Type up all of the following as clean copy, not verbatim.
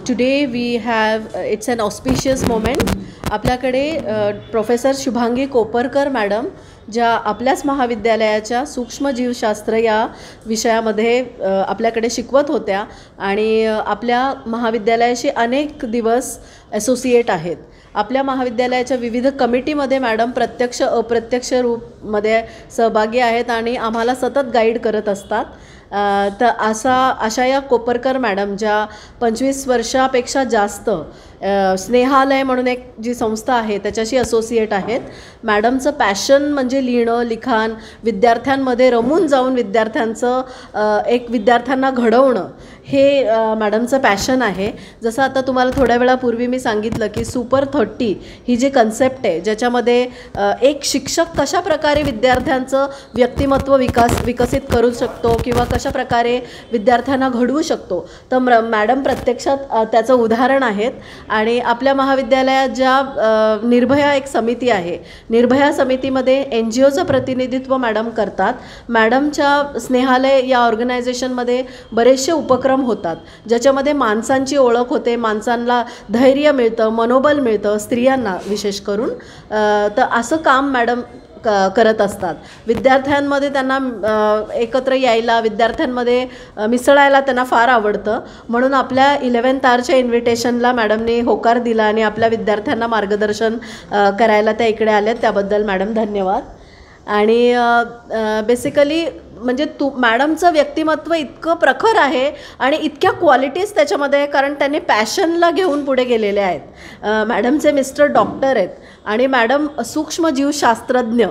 Today we have it's an auspicious moment. आपल्याकडे professor Shubhangi Koparkar madam ज्या आपल्याच महाविद्यालयाच्या सूक्ष्मजीवशास्त्र या विषयामध्ये आपल्याकडे शिकवत होत्या आणि आपल्या महाविद्यालयाशी अनेक दिवस असोसिएट आहेत. आपल्या महाविद्यालयाच्या विविध कमिटीमध्ये मॅडम प्रत्यक्ष अप्रत्यक्ष रूपमध्ये सहभागी आहेत आणि आम्हाला सतत गाईड करत असतात. तर अशा या कोपरकर मॅडम ज्या 25 वर्षापेक्षा जास्त स्नेहालय म्हणून एक जी संस्था आहे त्याच्याशी असोसिएट आहेत. मॅडमचं पॅशन म्हणजे लिहिणं, लिखाण, विद्यार्थ्यांमध्ये रमून जाऊन विद्यार्थ्यांना घडवणं हे मॅडमचं पॅशन आहे. जसं आता तुम्हाला थोड्या वेळापूर्वी मी सांगितलं की सुपर 30 ही जी कन्सेप्ट आहे ज्याच्यामध्ये एक शिक्षक कशा प्रकारे विद्यार्थ्यांचं व्यक्तिमत्व विकसित करू शकतो किंवा कशा प्रकारे विद्यार्थ्यांना घडवू शकतो, तर मॅडम प्रत्यक्षात त्याचं उदाहरण आहेत. आणि आपल्या महाविद्यालयात ज्या निर्भया एक समिती आहे, निर्भया समितीमध्ये NGOचं प्रतिनिधित्व मॅडम करतात. मॅडमच्या स्नेहालय या ऑर्गनायझेशनमध्ये बरेचसे उपक्रम होतात ज्याच्यामध्ये माणसांची ओळख होते, माणसांना धैर्य मिळतं, मनोबल मिळतं, स्त्रियांना विशेष करून. तर असं काम मॅडम करत असतात. विद्यार्थ्यांमध्ये त्यांना एकत्र यायला, विद्यार्थ्यांमध्ये मिसळायला त्यांना फार आवडतं. म्हणून आपल्या 11th आरच्या इन्व्हिटेशनला मॅडमने होकार दिला आणि आपल्या विद्यार्थ्यांना मार्गदर्शन करायला त्या इकडे आल्यात. त्याबद्दल मॅडम धन्यवाद. आणि बेसिकली म्हणजे मॅडमचं व्यक्तिमत्व इतकं प्रखर आहे आणि इतक्या क्वालिटीज त्याच्यामध्ये आहे कारण त्यांनी पॅशनला घेऊन पुढे गेलेले आहेत. मॅडमचे मिस्टर डॉक्टर आहेत आणि मॅडम सूक्ष्मजीवशास्त्रज्ञ,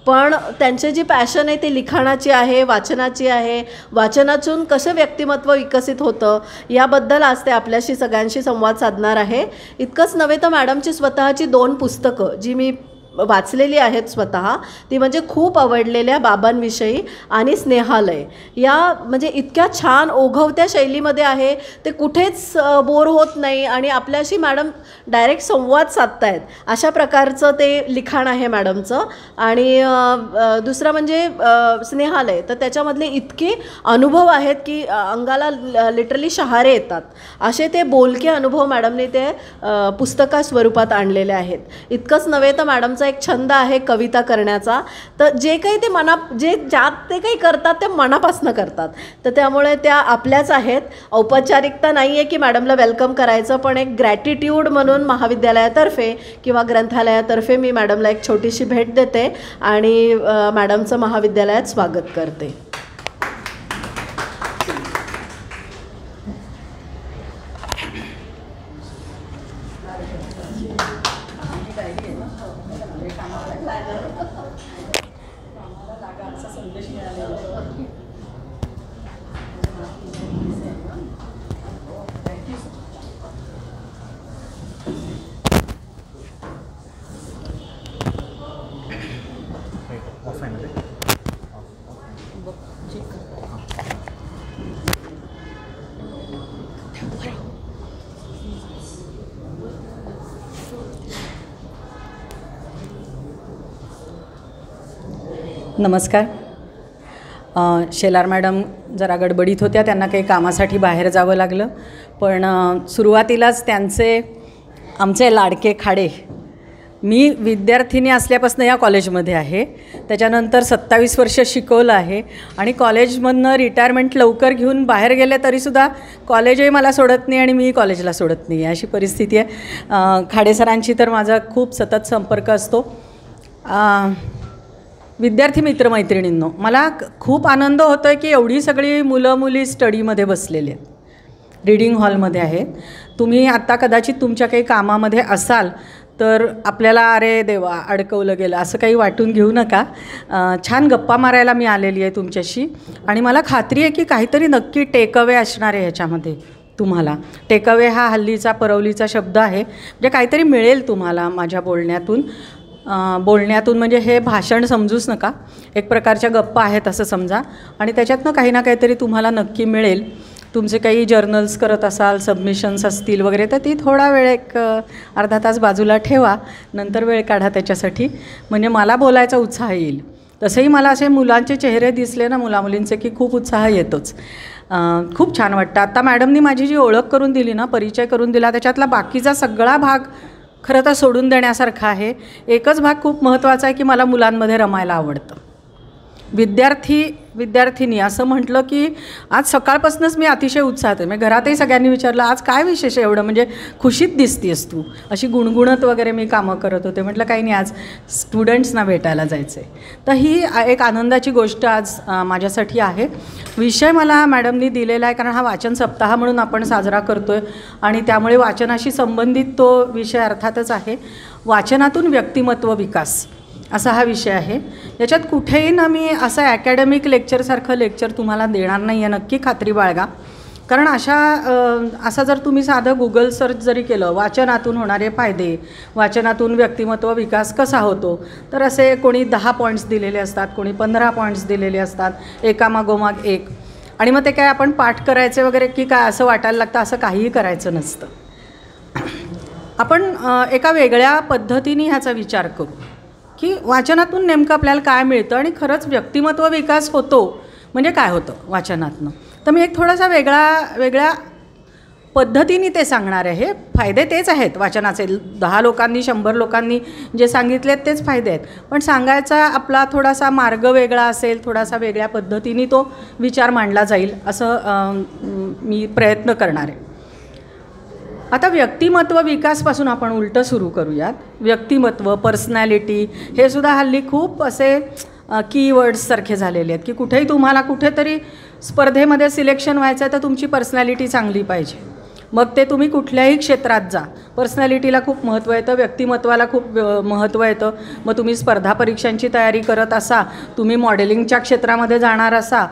पण त्यांचे जी पॅशन आहे ती लिखाणाची आहे, वाचनाची आहे. वाचनातून कसं व्यक्तिमत्व विकसित होतं याबद्दल आज ते आपल्याशी सगळ्यांशी संवाद साधणार आहे. इतकंच नव्हे तर मॅडमची स्वतःची 2 पुस्तकं जी मी वाचलेली आहेत स्वतः, ती म्हणजे खूप आवडलेल्या बाबांविषयी आणि स्नेहालय, या म्हणजे इतक्या छान ओघवत्या शैलीमध्ये आहे, ते कुठेच बोर होत नाही आणि आपल्याशी मॅडम डायरेक्ट संवाद साधतायत अशा प्रकारचं ते लिखाण आहे मॅडमचं. आणि दुसरं म्हणजे स्नेहालय, तर त्याच्यामधले इतके अनुभव आहेत की अंगाला लिटरली शहारे येतात असे ते बोलके अनुभव मॅडमने ते पुस्तका स्वरूपात आणलेले आहेत. इतकंच नव्हे तर मॅडमचं एक छंद आहे कविता करण्याचा. तर जे काही ते ज्यात ते काही करतात ते मनापासून करतात. तर त्यामुळे त्या आपल्याच आहेत. औपचारिकता नाही आहे की मॅडमला वेलकम करायचं, पण एक ग्रॅटिट्यूड म्हणून महाविद्यालयातर्फे किंवा ग्रंथालयातर्फे मी मॅडमला एक छोटीशी भेट देते आणि मॅडमचं महाविद्यालयात स्वागत करते. नमस्कार. शेलार मॅडम जरा गडबडीत होत्या, त्यांना काही कामासाठी बाहेर जावं लागलं. पण सुरुवातीलाच आमचे लाडके खाडे, मी विद्यार्थिनी असल्यापासून या कॉलेजमध्ये आहे, त्याच्यानंतर 27 वर्ष शिकवलं आहे आणि कॉलेजमधनं रिटायरमेंट लवकर घेऊन बाहेर गेले तरीसुद्धा कॉलेजही मला सोडत नाही आणि मी कॉलेजला सोडत नाही, अशी परिस्थिती आहे. खाडे सरांची तर माझा खूप सतत संपर्क असतो. विद्यार्थी मित्रमैत्रिणींनो, मला खूप आनंद होतो आहे की एवढी सगळी मुलं मुली स्टडीमध्ये बसलेले आहेत, रीडिंग हॉलमध्ये आहेत. तुम्ही आत्ता कदाचित तुमच्या काही कामामध्ये असाल तर आपल्याला अरे देवा अडकवलं गेलं असं काही वाटून घेऊ नका. छान गप्पा मारायला मी आलेली आहे तुमच्याशी आणि मला खात्री आहे की काहीतरी नक्की टेकअवे असणार आहे ह्याच्यामध्ये. तुम्हाला टेकअवे हा हल्लीचा परवलीचा शब्द आहे, म्हणजे काहीतरी मिळेल तुम्हाला माझ्या बोलण्यातून म्हणजे हे भाषण समजूच नका, एक प्रकारच्या गप्पा आहेत असं समजा आणि त्याच्यातनं काही ना काहीतरी तुम्हाला नक्की मिळेल. तुमचे काही जर्नल्स करत असाल, सबमिशन्स असतील वगैरे, तर ती थोडा वेळ एक अर्धा तास बाजूला ठेवा, नंतर वेळ काढा त्याच्यासाठी, म्हणजे मला बोलायचा उत्साह येईल. तसंही मला असे मुलांचे चेहरे दिसले ना मुलामुलींचे की खूप उत्साह येतोच. खूप छान वाटतं. आता मॅडमनी माझी जी ओळख करून दिली ना, परिचय करून दिला, त्याच्यातला बाकीचा सगळा भाग खरं तर सोडून देण्यासारखा आहे. एकच भाग खूप महत्त्वाचा आहे की मला मुलांमध्ये रमायला आवडतं. विद्यार्थिनी असं म्हटलं की आज सकाळपासूनच मी अतिशय उत्साहात आहे. म्हणजे घरातही सगळ्यांनी विचारलं आज काय विशेष आहे एवढं, म्हणजे खुशीत दिसतीस तू, अशी गुणगुणत वगैरे मी कामं करत होते. म्हटलं काही नाही, आज स्टुडंट्सना भेटायला जायचं आहे. तर ही एक आनंदाची गोष्ट आज माझ्यासाठी आहे. विषय मला मॅडमनी दिलेला आहे कारण हा वाचन सप्ताह म्हणून आपण साजरा करतो आहे आणि त्यामुळे वाचनाशी संबंधित तो विषय अर्थातच आहे. वाचनातून व्यक्तिमत्व विकास असा हा विषय आहे. याच्यात कुठेही ना मी असं ॲकॅडमिक लेक्चरसारखं लेक्चर तुम्हाला देणार नाही आहे, नक्की खात्री बाळगा. कारण असा जर तुम्ही साधं गुगल सर्च जरी केलं वाचनातून होणारे फायदे, वाचनातून व्यक्तिमत्व विकास कसा होतो, तर असे कोणी 10 पॉईंट्स दिलेले असतात, कोणी 15 पॉईंट्स दिलेले असतात, एकामागोमाग एक. आणि मग ते काय आपण पाठ करायचे वगैरे की काय असं वाटायला लागतं. असं काहीही करायचं नसतं. आपण एका वेगळ्या पद्धतीने ह्याचा विचार करू की वाचनातून नेमकं आपल्याला काय मिळतं आणि खरंच व्यक्तिमत्व विकास होतो म्हणजे काय होतं वाचनातनं. तर मी एक थोडासा वेगळ्या पद्धतीने ते सांगणार आहे. फायदे तेच आहेत वाचनाचे. 10 लोकांनी 100 लोकांनी जे सांगितलेत तेच फायदे आहेत, पण सांगायचा आपला थोडासा मार्ग वेगळा असेल, थोडासा वेगळ्या पद्धतीने तो विचार मांडला जाईल असं मी प्रयत्न करणार आहे. आता व्यक्तिमत्व विकासपासून आपण उलटं सुरू करूयात. व्यक्तिमत्व, पर्सनॅलिटी हे सुद्धा हल्ली खूप असे कीवर्ड्ससारखे झालेले आहेत की कुठेही तुम्हाला कुठेतरी स्पर्धेमध्ये सिलेक्शन व्हायचं आहे तर तुमची पर्सनॅलिटी चांगली पाहिजे. मग ते तुम्ही कुठल्याही क्षेत्रात जा, पर्सनॅलिटीला खूप महत्त्व येतं, व्यक्तिमत्वाला खूप महत्त्व येतं. मग तुम्ही स्पर्धा परीक्षांची तयारी करत असा, तुम्ही मॉडेलिंगच्या क्षेत्रामध्ये जाणार असा,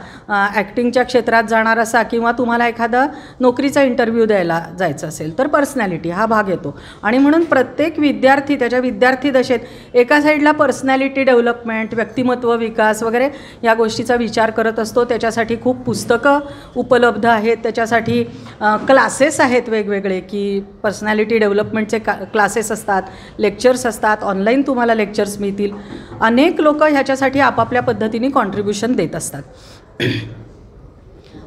ॲक्टिंगच्या क्षेत्रात जाणार असा, किंवा तुम्हाला एखादा नोकरीचा इंटरव्ह्यू द्यायला जायचं असेल तर पर्सनॅलिटी हा भाग येतो. आणि म्हणून प्रत्येक विद्यार्थी त्याच्या विद्यार्थी दशेत एका साईडला पर्सनॅलिटी डेव्हलपमेंट, व्यक्तिमत्व विकास वगैरे या गोष्टीचा विचार करत असतो. त्याच्यासाठी खूप पुस्तकं उपलब्ध आहेत, त्याच्यासाठी क्लासेस आहेत वेगवेगळे की पर्सनॅलिटी डेव्हलपमेंटचे क्लासेस असतात, लेक्चर्स असतात, ऑनलाईन तुम्हाला लेक्चर्स मिळतील. अनेक लोक ह्याच्यासाठी आपापल्या पद्धतीने कॉन्ट्रीब्युशन देत असतात.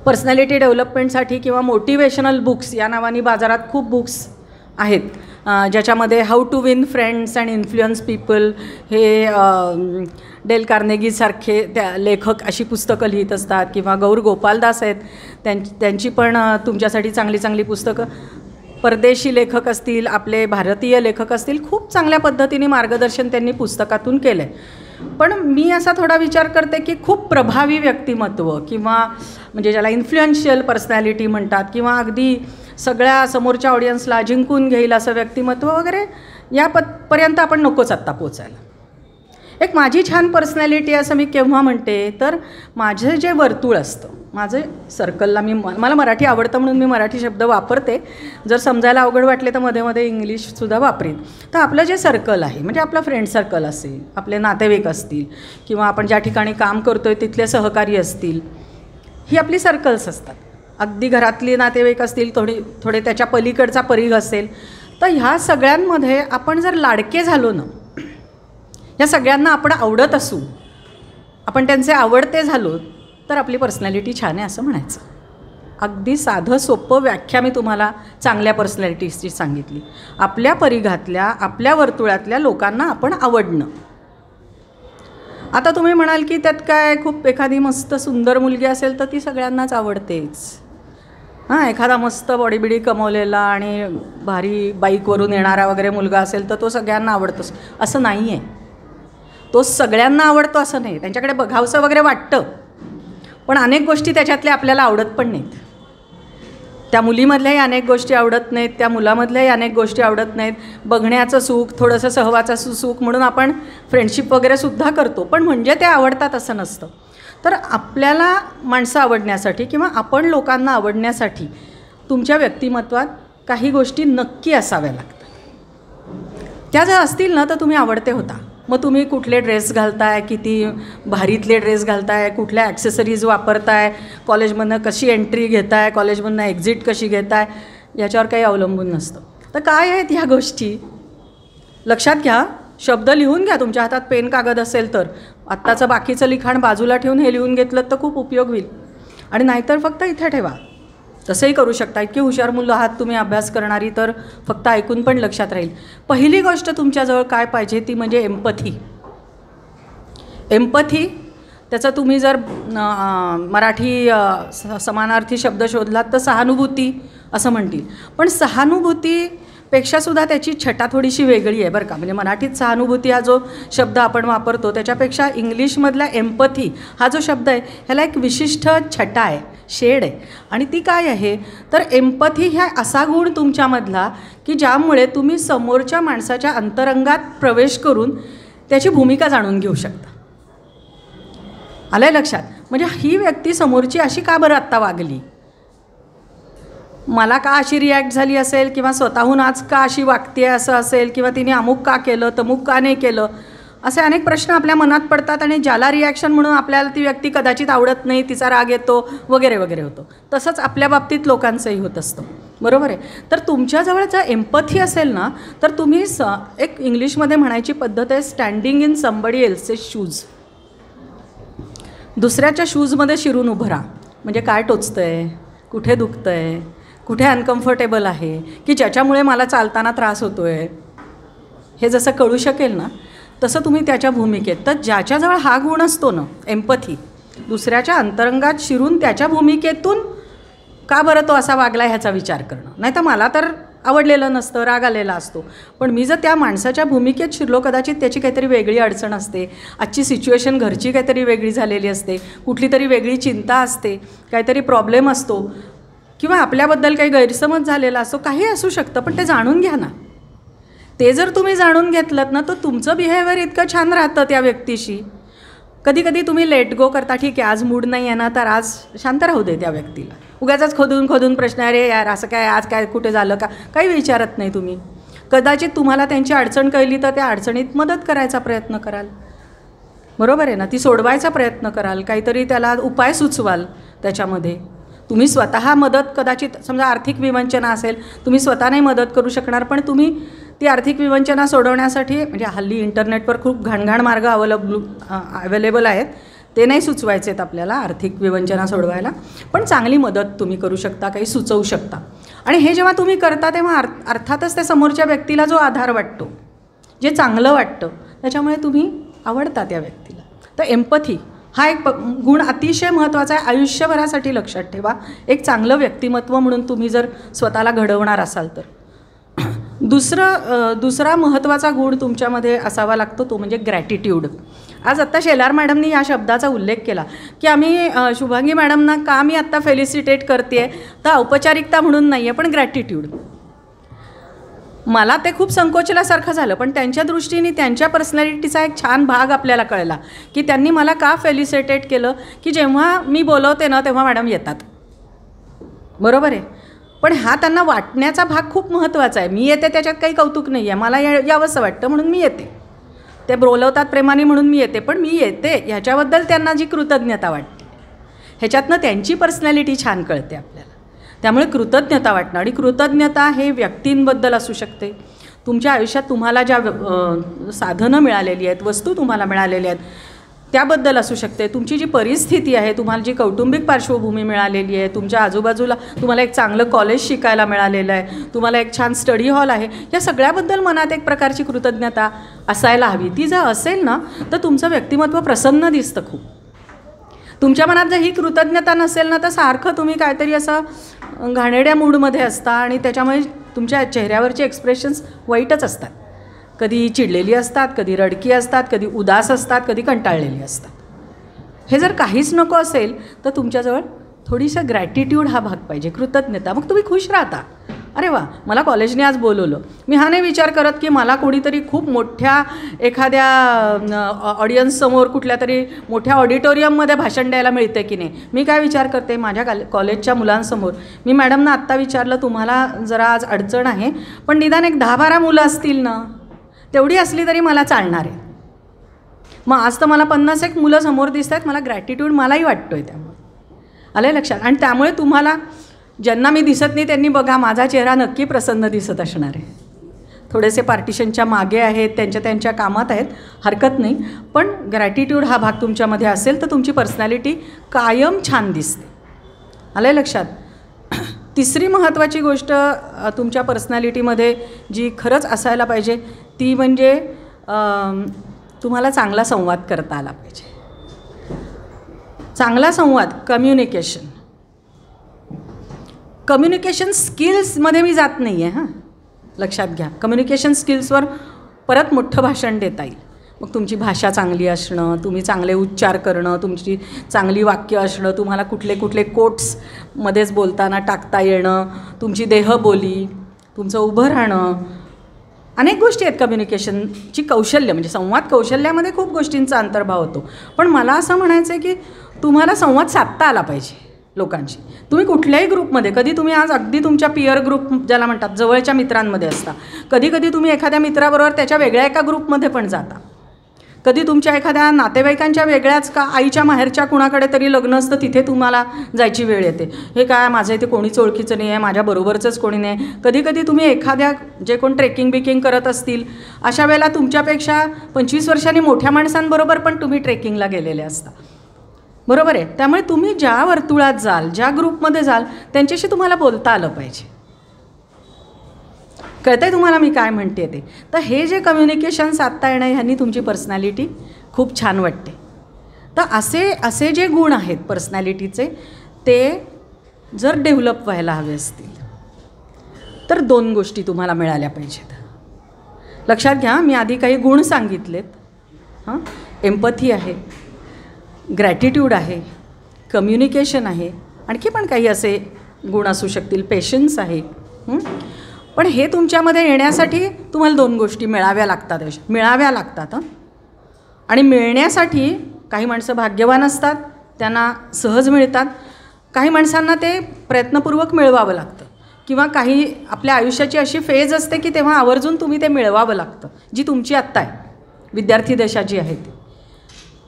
पर्सनॅलिटी डेव्हलपमेंटसाठी किंवा मोटिवेशनल बुक्स या नावाने बाजारात खूप बुक्स आहेत ज्याच्यामध्ये how to win friends and influence people हे डेल कार्नेगीसारखे त्या लेखक अशी पुस्तकं लिहित असतात, किंवा गौर गोपालदास आहेत त्यांची पण तुमच्यासाठी चांगली चांगली पुस्तकं. परदेशी लेखक असतील, आपले भारतीय लेखक असतील, खूप चांगल्या पद्धतीने मार्गदर्शन त्यांनी पुस्तकातून केलं आहे. पण मी असा थोडा विचार करते की खूप प्रभावी व्यक्तिमत्व किंवा म्हणजे ज्याला इन्फ्लुएन्शियल पर्सनॅलिटी म्हणतात, किंवा अगदी सगळ्या समोरच्या ऑडियन्सला जिंकून घेईल असं व्यक्तिमत्व वगैरे पर्यंत आपण नकोच आत्ता पोचायला. एक माझी छान पर्सनॅलिटी असं मी केव्हा म्हणते तर माझं जे वर्तुळ असतं, माझं सर्कलला मला मराठी आवडतं म्हणून मी मराठी शब्द वापरते. जर समजायला अवघड वाटले तर मध्ये मध्ये इंग्लिशसुद्धा वापरेन. तर आपलं जे सर्कल आहे म्हणजे आपलं फ्रेंड सर्कल असेल, आपले नातेवाईक असतील, किंवा आपण ज्या ठिकाणी काम करतो आहे तिथले सहकारी असतील, ही आपली सर्कल्स असतात. अगदी घरातली नातेवाईक असतील, थोडे त्याच्या पलीकडचा परिघ असेल. तर ह्या सगळ्यांमध्ये आपण जर लाडके झालो ना, या सगळ्यांना आपण आवडत असू, आपण त्यांचे आवडते झालो, तर आपली पर्सनॅलिटी छान आहे असं म्हणायचं. अगदी साधं सोपं व्याख्या मी तुम्हाला चांगल्या पर्सनॅलिटीजची सांगितली. आपल्या परिघातल्या, आपल्या वर्तुळातल्या लोकांना आपण आवडणं. आता तुम्ही म्हणाल की त्यात काय, खूप एखादी मस्त सुंदर मुलगी असेल तर ती सगळ्यांनाच आवडतेच. एखादा मस्त बॉडीबिडी कमवलेला आणि भारी बाईकवरून येणारा वगैरे मुलगा असेल तर तो सगळ्यांना आवडतोच असं नाही आहे. तो सगळ्यांना आवडतो असं नाही. त्यांच्याकडे बघावंसं वगैरे वाटतं, पण अनेक गोष्टी त्याच्यातल्या आपल्याला आवडत पण नाहीत. त्या मुलीमधल्याही अनेक गोष्टी आवडत नाहीत, त्या मुलामधल्याही अनेक गोष्टी आवडत नाहीत. बघण्याचं सुख, थोडंसं सहवासाचं सुख म्हणून आपण फ्रेंडशिप वगैरे सुद्धा करतो, पण म्हणजे ते आवडतात असं नसतं. तर आपल्याला माणसं आवडण्यासाठी किंवा आपण लोकांना आवडण्यासाठी तुमच्या व्यक्तिमत्वात काही गोष्टी नक्की असाव्या लागतात. त्या जर असतील ना तर तुम्ही आवडते होता. मग तुम्ही कुठले ड्रेस घालताय, किती भारीतले ड्रेस घालताय, कुठल्या ॲक्सेसरीज वापरताय, कॉलेजमधनं कशी एंट्री घेताय, कॉलेजमधनं एक्झिट कशी घेताय, याच्यावर काही अवलंबून नसतं. तर काय आहेत ह्या गोष्टी लक्षात घ्या. शब्द लिहून घ्या, तुमच्या हातात पेन कागद असेल तर. आत्ताचं बाकीचं लिखाण बाजूला ठेवून हे लिहून घेतलं तर खूप उपयोग होईल. आणि नाहीतर फक्त इथे ठेवा. तसंही करू शकता. इतकी हुशार मुलं आहात तुम्ही अभ्यास करणारी, तर फक्त ऐकून पण लक्षात राहील. पहिली गोष्ट तुमच्याजवळ काय पाहिजे ती म्हणजे एम्पथी. एम्पथी त्याचा तुम्ही जर मराठी समानार्थी शब्द शोधलात तर सहानुभूती असं म्हणतील. पण सहानुभूतीपेक्षासुद्धा त्याची छटा थोडीशी वेगळी आहे बरं का. म्हणजे मराठीत सहानुभूती हा जो शब्द आपण वापरतो त्याच्यापेक्षा इंग्लिशमधला एम्पथी हा जो शब्द आहे ह्याला एक विशिष्ट छटा आहे, शेड आहे. आणि ती काय आहे तर एम्पथी ह्या असा गुण तुमच्यामधला की ज्यामुळे तुम्ही समोरच्या माणसाच्या अंतरंगात प्रवेश करून त्याची भूमिका जाणून घेऊ शकता. आलं आहे लक्षात? म्हणजे ही व्यक्ती समोरची अशी का बरं आत्ता वागली, मला का अशी रिॲक्ट झाली असेल, किंवा स्वतःहून आज का अशी वागते असं असेल, किंवा तिने अमुक का केलं तमुक का नाही केलं, असे अनेक प्रश्न आपल्या मनात पडतात. आणि ज्याला रिॲक्शन म्हणून आपल्याला ती व्यक्ती कदाचित आवडत नाही, तिचा राग येतो वगैरे वगैरे होतो. तसंच आपल्या बाबतीत लोकांचंही होत असतं, बरोबर आहे. तर तुमच्याजवळ जर एम्पथी असेल ना तर तुम्ही एक इंग्लिशमध्ये म्हणायची पद्धत आहे standing in somebody else's shoes. दुसऱ्याच्या शूजमध्ये शिरून उभं राहा. म्हणजे काय टोचतं आहे, कुठे दुखतं आहे, कुठे अनकम्फर्टेबल आहे, की ज्याच्यामुळे मला चालताना त्रास होतो आहे, हे जसं कळू शकेल ना तसं तुम्ही त्याच्या भूमिकेत. तर ज्याच्याजवळ हा गुण असतो ना एम्पथी, दुसऱ्याच्या अंतरंगात शिरून त्याच्या भूमिकेतून का बरं तो असा वागला ह्याचा विचार करणं. नाही तर मला तर आवडलेलं नसतं, राग आलेला असतो, पण मी जर त्या माणसाच्या भूमिकेत शिरलो, कदाचित त्याची काहीतरी वेगळी अडचण असते, आजची सिच्युएशन घरची काहीतरी वेगळी झालेली असते, कुठली तरी वेगळी चिंता असते, काहीतरी प्रॉब्लेम असतो, किंवा आपल्याबद्दल काही गैरसमज झालेला असतो, काही असू शकतं. पण ते जाणून घ्या ना. ते जर तुम्ही जाणून घेतलं ना तर तुमचं बिहेवियर इतकं छान राहतं त्या व्यक्तीशी. कधी कधी तुम्ही लेट गो करता, ठीक आहे आज मूड नाही आहे ना तर आज शांत राहू दे त्या व्यक्तीला. उगाचच खोदून प्रश्न, अरे यार असं काय, आज काय कुठे झालं का, काही विचारत नाही तुम्ही. कदाचित तुम्हाला त्यांची अडचण कळली तर त्या अडचणीत मदत करायचा प्रयत्न कराल, बरोबर आहे ना. ती सोडवायचा प्रयत्न कराल, काहीतरी त्याला उपाय सुचवाल त्याच्यामध्ये. तुम्ही स्वतः मदत, कदाचित समजा आर्थिक विवंचना असेल, तुम्ही स्वतः नाही मदत करू शकणार, पण तुम्ही ती आर्थिक विवंचना सोडवण्यासाठी, म्हणजे हल्ली इंटरनेटवर खूप घाणघाण मार्ग अवेलेबल आहेत, ते नाही सुचवायचे आहेत आपल्याला आर्थिक विवंचना सोडवायला, पण चांगली मदत तुम्ही करू शकता, काही सुचवू शकता. आणि हे जेव्हा तुम्ही करता तेव्हा अर्थातच त्या समोरच्या व्यक्तीला जो आधार वाटतो, जे चांगलं वाटतं, त्याच्यामुळे तुम्ही आवडता त्या व्यक्तीला. तर एम्पथी हा एक गुण अतिशय महत्त्वाचा आहे. आयुष्यभरासाठी लक्षात ठेवा. एक चांगलं व्यक्तिमत्व म्हणून तुम्ही जर स्वतःला घडवणार असाल तर. दुसरा महत्त्वाचा गुण तुमच्यामध्ये असावा लागतो तो म्हणजे ग्रॅटिट्यूड. आज आत्ता शेलार मॅडमनी या शब्दाचा उल्लेख केला की आम्ही शुभांगी मॅडमना का मी आत्ता फेलिसिटेट करते आहे, तर औपचारिकता म्हणून नाही आहे, पण ग्रॅटिट्यूड. मला ते खूप संकोचल्यासारखं झालं, पण त्यांच्या दृष्टीने त्यांच्या पर्सनॅलिटीचा एक छान भाग आपल्याला कळला की त्यांनी मला का फेलिसिटेट केलं, की जेव्हा मी बोलवते ना तेव्हा मॅडम येतात, बरोबर आहे. पण हा त्यांना वाटण्याचा भाग खूप महत्त्वाचा आहे. मी येते त्याच्यात काही कौतुक नाही आहे, मला यावंसं वाटतं म्हणून मी येते, ते बोलवतात प्रेमाने म्हणून मी येते, पण मी येते ह्याच्याबद्दल त्यांना जी कृतज्ञता वाटते, ह्याच्यातनं त्यांची पर्सनॅलिटी छान कळते आपल्याला. त्यामुळे कृतज्ञता वाटणं, आणि कृतज्ञता हे व्यक्तींबद्दल असू शकते, तुमच्या आयुष्यात तुम्हाला ज्या साधनं मिळालेली आहेत, वस्तू तुम्हाला मिळालेल्या आहेत त्याबद्दल असू शकते, तुमची जी परिस्थिती आहे, तुम्हाला जी कौटुंबिक पार्श्वभूमी मिळालेली आहे, तुमच्या आजूबाजूला तुम्हाला एक चांगलं कॉलेज शिकायला मिळालेलं आहे, तुम्हाला एक छान स्टडी हॉल आहे, या सगळ्याबद्दल मनात एक प्रकारची कृतज्ञता असायला हवी. ती जर असेल ना तर तुमचं व्यक्तिमत्व प्रसन्न दिसतं खूप. तुमच्या मनात जर ही कृतज्ञता नसेल ना तर सारखं तुम्ही काहीतरी असं घाणेरड्या मूडमध्ये असता, आणि त्याच्यामुळे तुमच्या चेहऱ्यावरचे एक्सप्रेशन्स वाईटच असतात. कधी चिडलेली असतात, कधी रडकी असतात, कधी उदास असतात, कधी कंटाळलेली असतात. हे जर काहीच नको असेल तर तुमच्याजवळ थोडीसं ग्रॅटिट्यूड हा भाग पाहिजे, कृतज्ञता. मग तुम्ही खुश राहता. अरे वा, मला कॉलेजने आज बोलवलं. मी हा नाही विचार करत की मला कोणीतरी खूप मोठ्या एखाद्या ऑडियन्ससमोर कुठल्या तरी मोठ्या ऑडिटोरियममध्ये भाषण द्यायला मिळते की नाही. मी काय विचार करते, माझ्या कॉलेजच्या मुलांसमोर मी मॅडमना आत्ता विचारलं तुम्हाला जरा आज अडचण आहे, पण निदान एक 10-12 मुलं असतील ना, तेवढी असली तरी मला चालणार आहे. मग आज तर मला 50 मुलं समोर दिसत आहेत, मला ग्रॅटिट्यूड मलाही वाटतो आहे. त्यामुळे आलं आहे लक्षात. आणि त्यामुळे तुम्हाला ज्यांना मी दिसत नाही त्यांनी बघा माझा चेहरा नक्की प्रसन्न दिसत असणार आहे. थोडेसे पार्टिशनच्या मागे आहेत, त्यांच्या कामात आहेत, हरकत नाही, पण ग्रॅटिट्यूड हा भाग तुमच्यामध्ये असेल तर तुमची पर्सनॅलिटी कायम छान दिसते. आलं आहे लक्षात? तिसरी महत्त्वाची गोष्ट तुमच्या पर्सनॅलिटीमध्ये जी खरंच असायला पाहिजे ती म्हणजे तुम्हाला चांगला संवाद करता आला पाहिजे. चांगला संवाद, कम्युनिकेशन स्किल्समध्ये मी जात नाही आहे हां, लक्षात घ्या. कम्युनिकेशन स्किल्सवर परत मोठं भाषण देता येईल. मग तुमची भाषा चांगली असणं, तुम्ही चांगले उच्चार करणं, तुमची चांगली वाक्य असणं, तुम्हाला कुठले कुठले कोट्समध्येच बोलताना टाकता येणं, तुमची देहबोली, तुमचं उभं राहणं, अनेक गोष्टी आहेत कम्युनिकेशनची कौशल्य. म्हणजे संवाद कौशल्यामध्ये खूप गोष्टींचा अंतर्भाव होतो. पण मला असं म्हणायचं आहे की तुम्हाला संवाद साधता आला पाहिजे लोकांशी. तुम्ही कुठल्याही ग्रुपमध्ये, कधी तुम्ही आज अगदी तुमच्या पिअर ग्रुप ज्याला म्हणतात जवळच्या मित्रांमध्ये असता, कधी कधी तुम्ही एखाद्या मित्राबरोबर त्याच्या वेगळ्या एका ग्रुपमध्ये पण जाता, कधी तुमच्या एखाद्या नातेवाईकांच्या वेगळ्याच का आईच्या माहेरच्या कुणाकडे तरी लग्न असतं तिथे तुम्हाला जायची वेळ येते. हे काय माझं इथे कोणीच ओळखीचं नाही आहे, माझ्याबरोबरचंच कोणी नाही. कधी कधी तुम्ही एखाद्या जे कोण ट्रेकिंग बिकिंग करत असतील अशा वेळेला तुमच्यापेक्षा 25 वर्षांनी मोठ्या माणसांबरोबर पण तुम्ही ट्रेकिंगला गेलेले असता, बरोबर आहे. त्यामुळे तुम्ही ज्या वर्तुळात जाल, ज्या ग्रुपमध्ये जाल, त्यांच्याशी तुम्हाला बोलता आलं पाहिजे. कळतं आहे तुम्हाला मी काय म्हणते ते? तर हे जे कम्युनिकेशन साधता येणं ह्यांनी तुमची पर्सनॅलिटी खूप छान वाटते. तर असे जे गुण आहेत पर्सनॅलिटीचे ते जर डेव्हलप व्हायला हवे असतील तर 2 गोष्टी तुम्हाला मिळाल्या पाहिजेत. लक्षात घ्या, मी आधी काही गुण सांगितलेत हां. एम्पथी आहे, ग्रॅटिट्यूड आहे, कम्युनिकेशन आहे, आणखी पण काही असे गुण असू शकतील, पेशन्स आहे. पण हे तुमच्यामध्ये येण्यासाठी तुम्हाला 2 गोष्टी मिळाव्या लागतात. आणि मिळण्यासाठी काही माणसं भाग्यवान असतात, त्यांना सहज मिळतात. काही माणसांना ते प्रयत्नपूर्वक मिळवावं लागतं, किंवा काही आपल्या आयुष्याची अशी फेज असते की तेव्हा आवर्जून तुम्ही ते मिळवावं लागतं, जी तुमची आत्ता आहे, विद्यार्थी दशा जी आहे ती.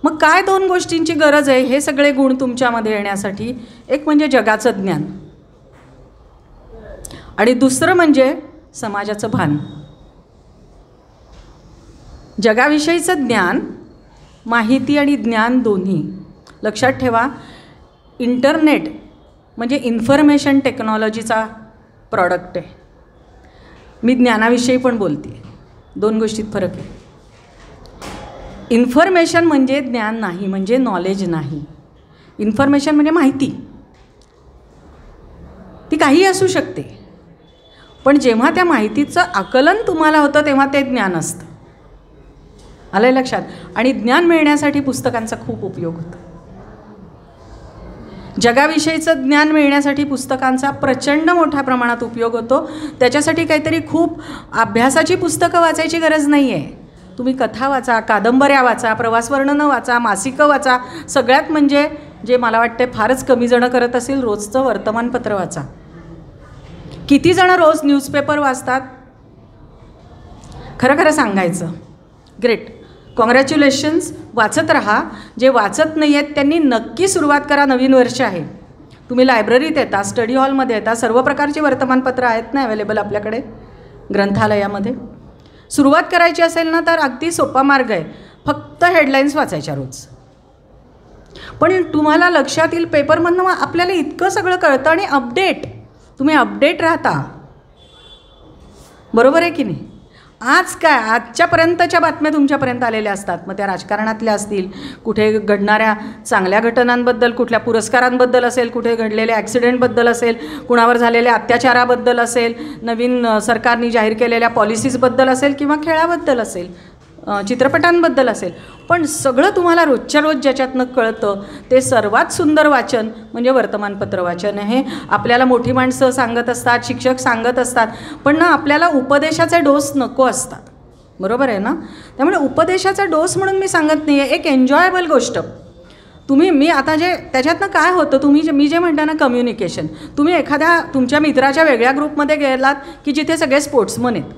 मग काय 2 गोष्टींची गरज आहे हे सगळे गुण तुमच्यामध्ये येण्यासाठी? एक म्हणजे जगाचं ज्ञान, आणि दुसरं म्हणजे समाजाचं भान. जगाविषयीचं ज्ञान, माहिती आणि ज्ञान दोन्ही. लक्षात ठेवा, इंटरनेट म्हणजे इन्फॉर्मेशन टेक्नॉलॉजीचा प्रॉडक्ट आहे. मी ज्ञानाविषयी पण बोलते, 2 गोष्टीत फरक आहे. इन्फॉर्मेशन म्हणजे ज्ञान नाही, म्हणजे नॉलेज नाही. इन्फॉर्मेशन म्हणजे माहिती, ती काही असू शकते, पण जेव्हा त्या माहितीचं आकलन तुम्हाला होतं तेव्हा ते ज्ञान असतं. आलं लक्षात? आणि ज्ञान मिळण्यासाठी पुस्तकांचा खूप उपयोग होतो. जगाविषयीचं ज्ञान मिळण्यासाठी पुस्तकांचा प्रचंड मोठ्या प्रमाणात उपयोग होतो. त्याच्यासाठी काहीतरी खूप अभ्यासाची पुस्तकं वाचायची गरज नाही आहे. तुम्ही कथा वाचा, कादंबऱ्या वाचा, प्रवासवर्णनं वाचा, मासिकं वाचा, सगळ्यात म्हणजे जे मला वाटते फारच कमी जणं करत असेल, रोजचं वर्तमानपत्र वाचा. किती जणं रोज न्यूजपेपर वाचतात? खरं खरं सांगायचं, ग्रेट, कॉंग्रॅच्युलेशन्स. वाचत राहा. जे वाचत नाही आहेत त्यांनी नक्की सुरुवात करा. नवीन वर्ष आहे, तुम्ही लायब्ररीत येता, स्टडी हॉलमध्ये येता, सर्व प्रकारची वर्तमानपत्रं आहेत ना अवेलेबल आपल्याकडे ग्रंथालयामध्ये. सुरुवात करायची असेल ना तर अगदी सोपा मार्ग आहे, फक्त हेडलाईन्स वाचायच्या रोज. पण तुम्हाला लक्षात येईल पेपरमधनं आपल्याला इतकं सगळं कळतं आणि तुम्ही अपडेट राहता, बरोबर आहे की नाही? आज काय आजच्यापर्यंतच्या बातम्या तुमच्यापर्यंत आलेल्या असतात. मग त्या राजकारणातल्या असतील, कुठे घडणाऱ्या चांगल्या घटनांबद्दल, कुठल्या पुरस्कारांबद्दल असेल, कुठे घडलेल्या ॲक्सिडेंटबद्दल असेल, कुणावर झालेल्या अत्याचाराबद्दल असेल, नवीन सरकारने जाहीर केलेल्या पॉलिसीजबद्दल असेल, किंवा खेळाबद्दल असेल, चित्रपटांबद्दल असेल. पण सगळं तुम्हाला रोजच्या रोज ज्याच्यातनं कळतं ते सर्वात सुंदर वाचन म्हणजे वर्तमानपत्र वाचन आहे. आपल्याला मोठी माणसं सांगत असतात, शिक्षक सांगत असतात, पण ना आपल्याला उपदेशाचे डोस नको असतात, बरोबर आहे ना? त्यामुळे उपदेशाचा डोस म्हणून मी सांगत नाही आहे, एक एन्जॉयबल गोष्ट. मी आता जे त्याच्यातनं काय होतं, मी जे म्हणता ना कम्युनिकेशन, तुम्ही एखाद्या तुमच्या मित्राच्या वेगळ्या ग्रुपमध्ये गेलात की जिथे सगळे स्पोर्ट्समन आहेत.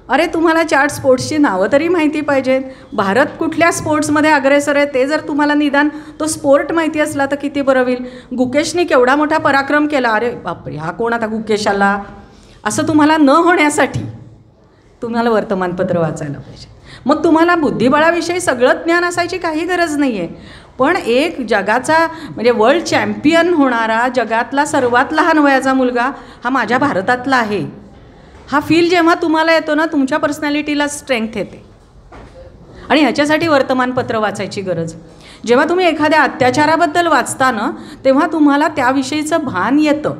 अरे तुम्हाला 4 स्पोर्ट्सची नावं तरी माहिती पाहिजेत. भारत कुठल्या स्पोर्ट्समध्ये अग्रेसर आहे ते जर तुम्हाला निदान तो स्पोर्ट माहिती असला तर किती बरं होईल. गुकेशने केवढा मोठा पराक्रम केला, अरे बापरे हा कोण आता गुकेश आला, असं तुम्हाला न होण्यासाठी तुम्हाला वर्तमानपत्र वाचायला पाहिजे. मग तुम्हाला बुद्धिबळाविषयी सगळं ज्ञान असायची काही गरज नाही आहे, पण एक जगाचा म्हणजे वर्ल्ड चॅम्पियन होणारा जगातला सर्वात लहान वयाचा मुलगा हा माझ्या भारतातला आहे, हा फील जेव्हा तुम्हाला येतो ना, तुमच्या पर्सनॅलिटीला स्ट्रेंथ येते. आणि ह्याच्यासाठी वर्तमानपत्र वाचायची गरज. जेव्हा तुम्ही एखाद्या अत्याचाराबद्दल वाचता ना, तेव्हा तुम्हाला त्याविषयीचं भान येतं.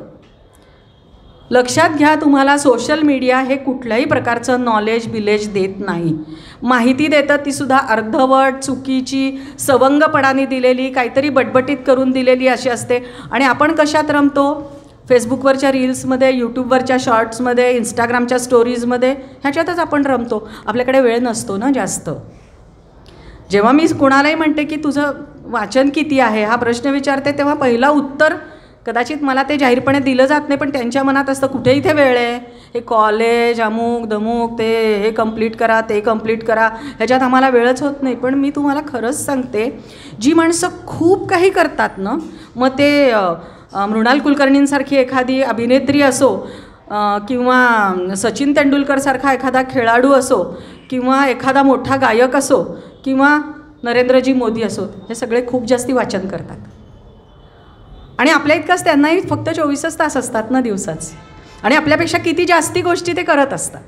लक्षात घ्या, तुम्हाला सोशल मीडिया हे कुठल्याही प्रकारचं नॉलेज बिलेज देत नाही. माहिती देतं तीसुद्धा अर्धवट, चुकीची, सवंगपणाने दिलेली, काहीतरी बटबटीत करून दिलेली अशी असते. आणि आपण कशात रमतो? फेसबुकवरच्या रील्समध्ये, यूट्यूबवरच्या शॉर्ट्समध्ये, इंस्टाग्रामच्या स्टोरीजमध्ये, ह्याच्यातच आपण रमतो. आपल्याकडे वेळ नसतो ना जास्त. जेव्हा मी कोणालाही म्हणते की तुझं वाचन किती आहे हा प्रश्न विचारते, तेव्हा पहिलं उत्तर कदाचित मला ते जाहीरपणे दिलं जात नाही, पण त्यांच्या मनात असतं कुठे इथे वेळ आहे, हे कॉलेज अमुक दमुक, ते हे कंप्लीट करा, ते कंप्लीट करा, ह्याच्यात आम्हाला वेळच होत नाही. पण मी तुम्हाला खरंच सांगते, जी माणसं खूप काही करतात ना, मग ते मृणाल कुलकर्णींसारखी एखादी अभिनेत्री असो, किंवा सचिन तेंडुलकरसारखा एखादा खेळाडू असो, किंवा एखादा मोठा गायक असो, किंवा नरेंद्रजी मोदी असो, हे सगळे खूप जास्ती वाचन करतात. आणि आपल्या इतकंच त्यांनाही फक्त 24च तास असतात ना दिवसाचे, आणि आपल्यापेक्षा किती जास्ती गोष्टी ते करत असतात.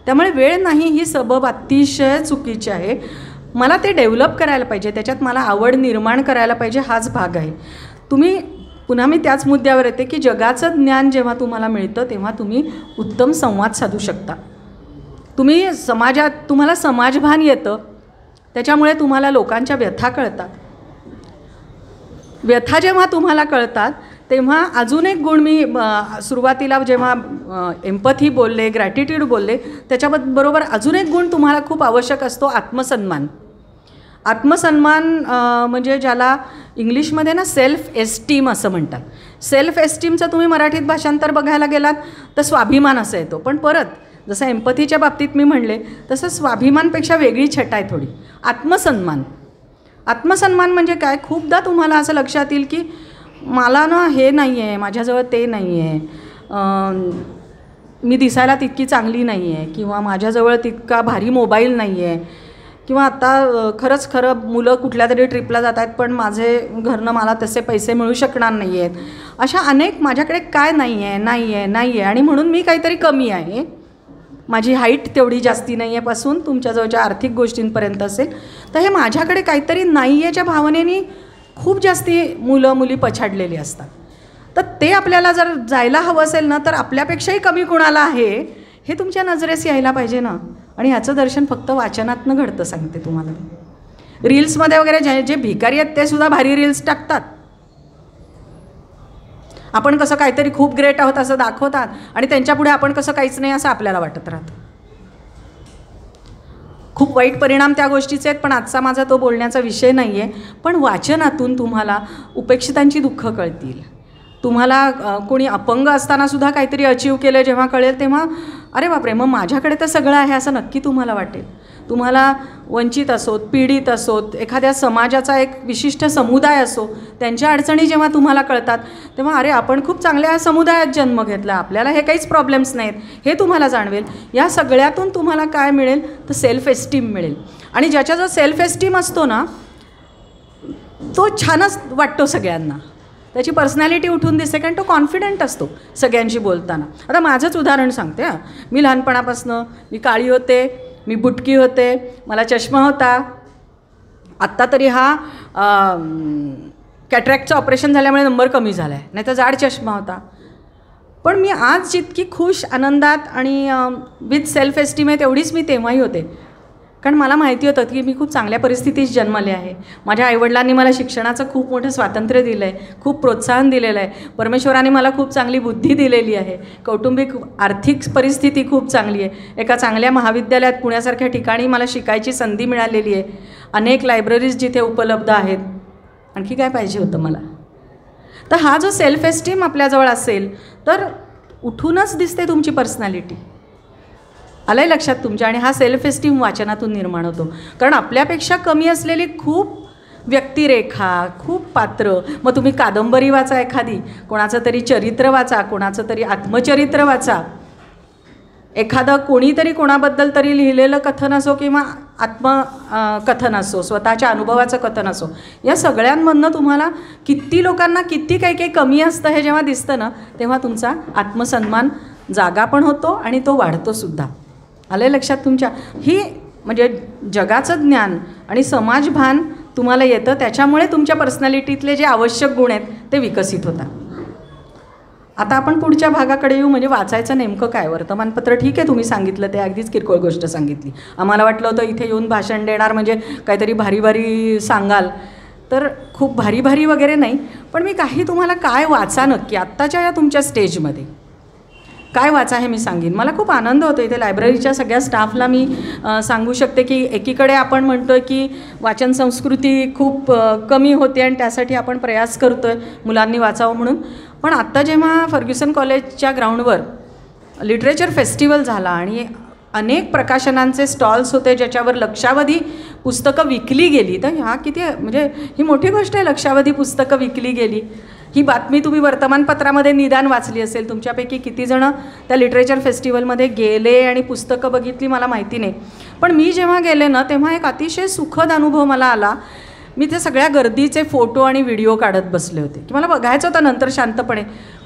त्यामुळे वेळ नाही ही सबब अतिशय चुकीची आहे. मला ते डेव्हलप करायला पाहिजे, त्याच्यात मला आवड निर्माण करायला पाहिजे, हाच भाग आहे. तुम्ही पुन्हा मी त्याच मुद्द्यावर येते की जगाचं ज्ञान जेव्हा तुम्हाला मिळतं तेव्हा तुम्ही उत्तम संवाद साधू शकता. तुम्ही तुम्हाला समाजभान येतं, त्याच्यामुळे तुम्हाला लोकांच्या व्यथा कळतात. व्यथा जेव्हा तुम्हाला कळतात तेव्हा अजून एक गुण, मी सुरुवातीला जेव्हा एम्पथी बोलले, ग्रॅटिट्यूड बोलले, त्याच्याबरोबर अजून एक गुण तुम्हाला खूप आवश्यक असतो, आत्मसन्मान. आत्मसन्मान म्हणजे ज्याला इंग्लिशमध्ये ना सेल्फ एस्टीम असं म्हणतात. सेल्फ एस्टीमचं तुम्ही मराठीत भाषांतर बघायला गेलात तर स्वाभिमान असं येतो. पण परत जसं एम्पथीच्या बाबतीत मी म्हणले तसं स्वाभिमानपेक्षा वेगळी छटा आहे थोडी, आत्मसन्मान. आत्मसन्मान म्हणजे काय? खूपदा तुम्हाला असं लक्षात येईल की मला ना हे नाही आहे, माझ्याजवळ ते नाही आहे, मी दिसायला तितकी चांगली नाही आहे, किंवा माझ्याजवळ तितका भारी मोबाईल नाही आहे, किंवा आता खरं मुलं कुठल्या तरी ट्रिपला जात आहेत पण माझे घरनं मला तसे पैसे मिळू शकणार नाही आहेत. अशा अनेक माझ्याकडे काय नाही आहे आणि म्हणून मी काहीतरी कमी आहे, माझी हाईट तेवढी जास्ती नाही आहे पासून तुमच्याजवळच्या आर्थिक गोष्टींपर्यंत असेल, तर हे माझ्याकडे काहीतरी नाही आहेच्या भावनेने खूप जास्ती मुलं मुली पछाडलेली असतात. तर ते आपल्याला जर जायला हवं असेल ना, तर आपल्यापेक्षाही कमी कुणाला आहे हे तुमच्या नजरेस यायला पाहिजे ना. आणि ह्याचं दर्शन फक्त वाचनातनं घडतं, सांगते तुम्हाला. रील्समध्ये वगैरे जे भिकारी आहेत ते सुद्धा भारी रील्स टाकतात. आपण कसं काहीतरी खूप ग्रेट आहोत असं दाखवतात आणि त्यांच्यापुढे आपण कसं काहीच नाही असं आपल्याला वाटत राहतं. खूप वाईट परिणाम त्या गोष्टीचे आहेत, पण आजचा माझा तो बोलण्याचा विषय नाही आहे. पण वाचनातून तुम्हाला उपेक्षितांची दुःख कळतील. तुम्हाला कोणी अपंग असतानासुद्धा काहीतरी अचीव केलं जेव्हा कळेल तेव्हा अरे बापरे, मग माझ्याकडे तर सगळं आहे असं नक्की तुम्हाला वाटेल. तुम्हाला वंचित असोत, पीडित असोत, एखाद्या समाजाचा एक विशिष्ट समुदाय असो, त्यांच्या अडचणी जेव्हा तुम्हाला कळतात तेव्हा अरे आपण खूप चांगल्या समुदायात जन्म घेतला, आपल्याला हे काहीच प्रॉब्लेम्स नाहीत हे तुम्हाला जाणवेल. या सगळ्यातून तुम्हाला काय मिळेल तर सेल्फ एस्टीम मिळेल. आणि ज्याचा जो सेल्फ एस्टीम असतो ना तो छानच वाटतो सगळ्यांना, त्याची पर्सनॅलिटी उठून दिसते, कारण तो कॉन्फिडंट असतो सगळ्यांशी बोलताना. आता माझंच उदाहरण सांगते हां. मी लहानपणापासून मी काळी होते, मी बुटकी होते, मला चष्मा होता. आत्ता तरी हा कॅटरॅक्टचं ऑपरेशन झाल्यामुळे नंबर कमी झाला आहे, नाही तर जाड चष्मा होता. पण मी आज जितकी खुश, आनंदात आणि विथ सेल्फ एस्टीम आहे तेवढीच मी तेव्हाही होते. कारण मला माहिती होतं की मी खूप चांगल्या परिस्थितीत जन्मले आहे. माझ्या आईवडिलांनी मला शिक्षणाचं खूप मोठं स्वातंत्र्य दिलं आहे, खूप प्रोत्साहन दिलेलं आहे. परमेश्वराने मला खूप चांगली बुद्धी दिलेली आहे. कौटुंबिक आर्थिक परिस्थिती खूप चांगली आहे. एका चांगल्या महाविद्यालयात पुण्यासारख्या ठिकाणी मला शिकायची संधी मिळालेली आहे. अनेक लायब्ररीज जिथे उपलब्ध आहेत. आणखी काय पाहिजे होतं मला? तर हा जो सेल्फ एस्टीम आपल्याजवळ असेल तर उठूनच दिसते तुमची पर्सनॅलिटी. आलंय लक्षात तुमच्या? आणि हा सेल्फ एस्टीम वाचनातून निर्माण होतो. कारण आपल्यापेक्षा कमी असलेली खूप व्यक्तिरेखा, खूप पात्र, मग तुम्ही कादंबरी वाचा, एखादी कोणाचं तरी चरित्र वाचा, कोणाचं तरी आत्मचरित्र वाचा, एखादं कोणीतरी कोणाबद्दल तरी लिहिलेलं कथन असो किंवा कथन असो, स्वतःच्या अनुभवाचं कथन असो, या सगळ्यांमधनं तुम्हाला किती लोकांना किती काही काही कमी असतं हे जेव्हा दिसतं ना, तेव्हा तुमचा आत्मसन्मान जागा पण होतो आणि तो वाढतो सुद्धा. आलं लक्षात तुमच्या? ही म्हणजे जगाचं ज्ञान आणि समाजभान तुम्हाला येतं, त्याच्यामुळे तुमच्या पर्सनॅलिटीतले जे आवश्यक गुण आहेत ते विकसित होतात. आता आपण पुढच्या भागाकडे येऊ, म्हणजे वाचायचं नेमकं काय. वर्तमानपत्र ठीक आहे, तुम्ही सांगितलं ते अगदीच किरकोळ गोष्ट सांगितली. आम्हाला वाटलं होतं इथे येऊन भाषण देणार म्हणजे काहीतरी भारी भारी सांगाल, तर खूप भारी भारी वगैरे नाही, पण मी काही तुम्हाला काय वाचा नक्की आत्ताच्या या तुमच्या स्टेजमध्ये काय वाचा हे मी सांगेन. मला खूप आनंद होतो इथे लायब्ररीच्या सगळ्या स्टाफला मी सांगू शकते की एकीकडे आपण म्हणतो की वाचन संस्कृती खूप कमी होते आणि त्यासाठी आपण प्रयास करतो आहे मुलांनी वाचावं म्हणून, पण आत्ता जेव्हा फर्ग्युसन कॉलेजच्या ग्राउंडवर लिटरेचर फेस्टिवल झाला आणि अनेक प्रकाशनांचे स्टॉल्स होते ज्याच्यावर लक्षावधी पुस्तकं विकली गेली, तर ह्या किती म्हणजे ही मोठी गोष्ट आहे, लक्षावधी पुस्तकं विकली गेली. ही बातमी तुम्ही वर्तमानपत्रामध्ये निदान वाचली असेल. तुमच्यापैकी किती जणं त्या लिटरेचर फेस्टिवलमध्ये गेले आणि पुस्तकं बघितली मला माहिती नाही, पण मी जेव्हा गेले ना तेव्हा एक अतिशय सुखद अनुभव मला आला. मी ते सगळ्या गर्दीचे फोटो आणि व्हिडिओ काढत बसले होते की मला बघायचं होतं नंतर शांतपणे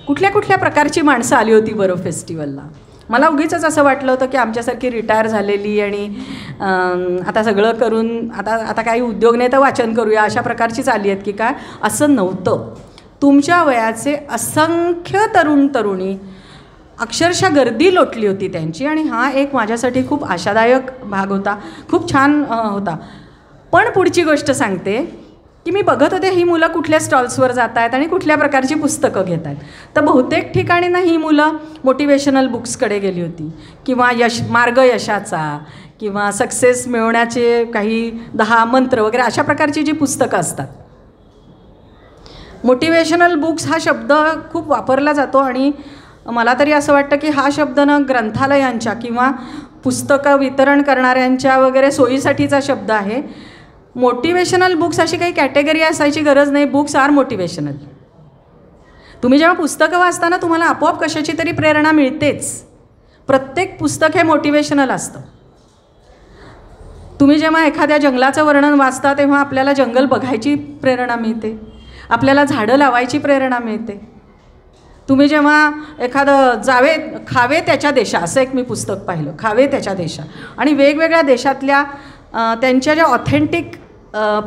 कुठल्या कुठल्या प्रकारची माणसं आली होती बरं फेस्टिवलला. मला उगीचच असं वाटलं होतं की आमच्यासारखी रिटायर झालेली आणि आता सगळं करून आता काही उद्योग नाही तर वाचन करूया अशा प्रकारचीच आली आहेत की काय, असं नव्हतं. तुमच्या वयाचे असंख्य तरुण तरुणी, अक्षरशः गर्दी लोटली होती त्यांची, आणि हा एक माझ्यासाठी खूप आशादायक भाग होता, खूप छान होता. पण पुढची गोष्ट सांगते की मी बघत होते ही मुलं कुठल्या स्टॉल्सवर जात आहेत आणि कुठल्या प्रकारची पुस्तकं घेत आहेत. तर बहुतेक ठिकाणी ना ही मुलं मोटिवेशनल बुक्सकडे गेली होती किंवा मार्ग यशाचा किंवा सक्सेस मिळवण्याचे काही 10 मंत्र वगैरे अशा प्रकारची जी पुस्तकं असतात. मोटिवेशनल बुक्स हा शब्द खूप वापरला जातो आणि मला तरी असं वाटतं की हा शब्द ना ग्रंथालयांच्या किंवा पुस्तकं वितरण करणाऱ्यांच्या वगैरे सोयीसाठीचा शब्द आहे. मोटिवेशनल बुक्स अशी काही कॅटेगरी असायची गरज नाही. Books are motivational. तुम्ही जेव्हा पुस्तकं वाचताना तुम्हाला आपोआप कशाची तरी प्रेरणा मिळतेच. प्रत्येक पुस्तक हे मोटिवेशनल असतं. तुम्ही जेव्हा एखाद्या जंगलाचं वर्णन वाचता तेव्हा आपल्याला जंगल बघायची प्रेरणा मिळते, आपल्याला झाडं लावायची प्रेरणा मिळते. तुम्ही जेव्हा एखादं खावे त्याच्या देशा असं एक मी पुस्तक पाहिलं, खावे त्याच्या देशा, आणि वेगवेगळ्या देशातल्या त्यांच्या ज्या ऑथेंटिक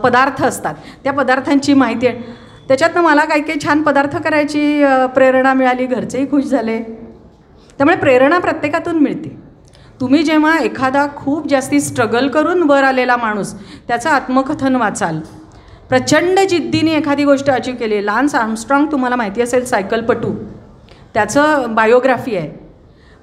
पदार्थ असतात त्या पदार्थांची माहिती आहे. त्याच्यातनं मला काही काही छान पदार्थ करायची प्रेरणा मिळाली, घरचेही खुश झाले. त्यामुळे प्रेरणा प्रत्येकातून मिळते. तुम्ही जेव्हा एखादा खूप जास्ती स्ट्रगल करून वर आलेला माणूस त्याचं आत्मकथन वाचाल, प्रचंड जिद्दीने एखादी गोष्ट अचीव केली. लान्स आर्मस्ट्रॉंग तुम्हाला माहिती असेल, सायकलपटू, त्याचं बायोग्राफी आहे.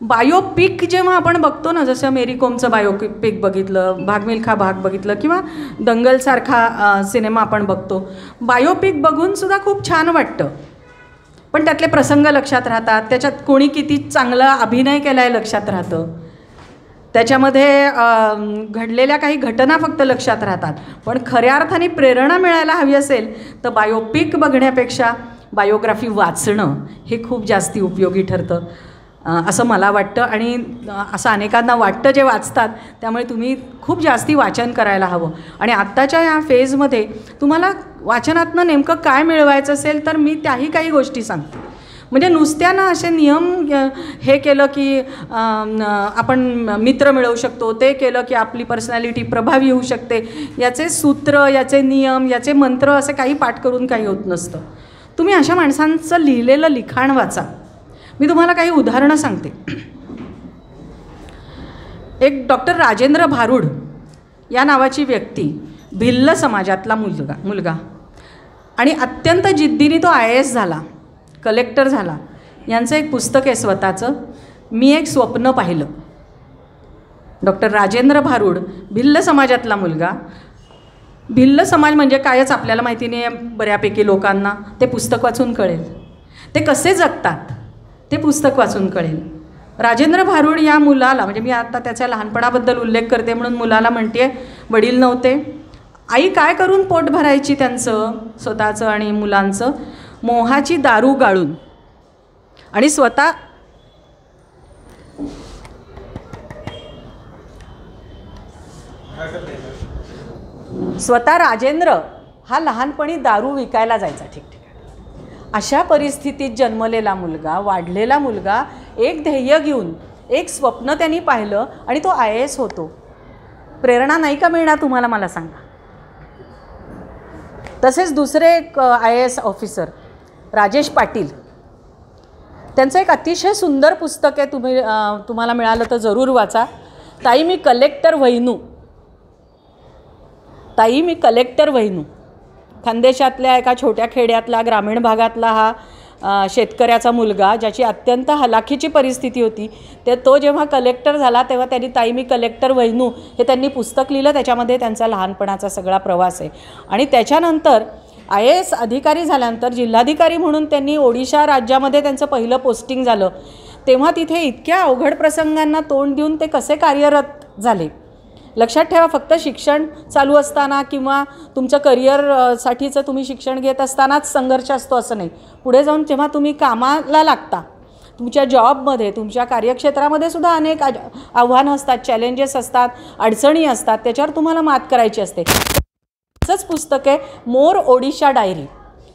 बायोपिक जेव्हा आपण बघतो ना, जसं मेरी कोमचं बायोपिक बघितलं, भाग मिल्खा भाग बघितलं किंवा दंगलसारखा सिनेमा आपण बघतो, बायोपिक बघूनसुद्धा खूप छान वाटतं. पण त्यातले प्रसंग लक्षात राहतात, त्याच्यात कोणी किती चांगला अभिनय केला आहे लक्षात राहतं, त्याच्यामध्ये घडलेल्या काही घटना फक्त लक्षात राहतात. पण खऱ्या अर्थाने प्रेरणा मिळायला हवी असेल तर बायोपिक बघण्यापेक्षा बायोग्राफी वाचणं हे खूप जास्ती उपयोगी ठरतं असं मला वाटतं. आणि असं अनेकांना वाटतं जे वाचतात. त्यामुळे तुम्ही खूप जास्ती वाचन करायला हवं. आणि आत्ताच्या या फेजमध्ये तुम्हाला वाचनातनं नेमकं काय मिळवायचं असेल तर मी त्याही काही गोष्टी सांगते. म्हणजे नुसत्यानं असे नियम हे केलं की आपण मित्र मिळवू शकतो, ते केलं की आपली पर्सनॅलिटी प्रभावी होऊ शकते, याचे सूत्र, याचे नियम, याचे मंत्र असे काही पाठ करून काही होत नसतं. तुम्ही अशा माणसांचं लिहिलेलं लिखाण वाचा. मी तुम्हाला काही उदाहरणं सांगते. एक डॉक्टर राजेंद्र भारुड या नावाची व्यक्ती, भिल्ल समाजातला मुलगा आणि अत्यंत जिद्दीने तो IAS झाला, कलेक्टर झाला. यांचं एक पुस्तक आहे स्वतःचं, मी एक स्वप्न पाहिलं. डॉक्टर राजेंद्र भारुड, भिल्ल समाजातला मुलगा. भिल्ल समाज म्हणजे कायच आपल्याला माहिती नाही बऱ्यापैकी लोकांना. ते पुस्तक वाचून कळेल. ते कसे जगतात ते पुस्तक वाचून कळेल. राजेंद्र भारुड या मुलाला, म्हणजे मी आता त्याच्या लहानपणाबद्दल उल्लेख करते म्हणून मुलाला म्हणते, वडील नव्हते, आई काय करून पोट भरायची त्यांचं स्वतःचं आणि मुलांचं, मोहाची दारू गाळून, आणि स्वतः स्वतः राजेंद्र हा लहानपणी दारू विकायला जायचा ठिकठिकाणी. अशा परिस्थितीत जन्मलेला मुलगा, वाढलेला मुलगा, एक ध्येय घेऊन, एक स्वप्न त्यांनी पाहिलं आणि तो IAS होतो. प्रेरणा नाही का मिळणार तुम्हाला, मला सांगा. तसेच दुसरे एक IAS ऑफिसर राजेश पाटील, त्यांचं एक अतिशय सुंदर पुस्तक आहे, तुम्हाला मिळालं तर जरूर वाचा. ताई मी कलेक्टर व्हैनू. ताई मी कलेक्टर व्हैनू. खानदेशातल्या एका छोट्या खेड्यातला, ग्रामीण भागातला हा शेतकऱ्याचा मुलगा, ज्याची अत्यंत हलाखीची परिस्थिती होती, तो जेव्हा कलेक्टर झाला तेव्हा त्यांनी ताई मी कलेक्टर व्हैनू हे त्यांनी पुस्तक लिहिलं. त्याच्यामध्ये त्यांचा लहानपणाचा सगळा प्रवास आहे. आणि त्याच्यानंतर IAS अधिकारी झाल्यानंतर जिल्हाधिकारी म्हणून त्यांनी ओडिशा राज्यामध्ये त्यांचं पहिलं पोस्टिंग झालं. तेव्हा तिथे इतक्या अवघड प्रसंगांना तोंड देऊन ते कसे कार्यरत झाले. लक्षात ठेवा, फक्त शिक्षण चालू असताना किंवा तुमचं करिअरसाठीचं तुम्ही शिक्षण घेत असतानाच संघर्ष असतो असं नाही. पुढे जाऊन जेव्हा तुम्ही कामाला लागता, तुमच्या जॉबमध्ये, तुमच्या कार्यक्षेत्रामध्ये सुद्धा अनेक आव्हानं असतात, चॅलेंजेस असतात, अडचणी असतात, त्याच्यावर तुम्हाला मात करायची असते. असंच पुस्तक आहे मोर ओडिशा डायरी.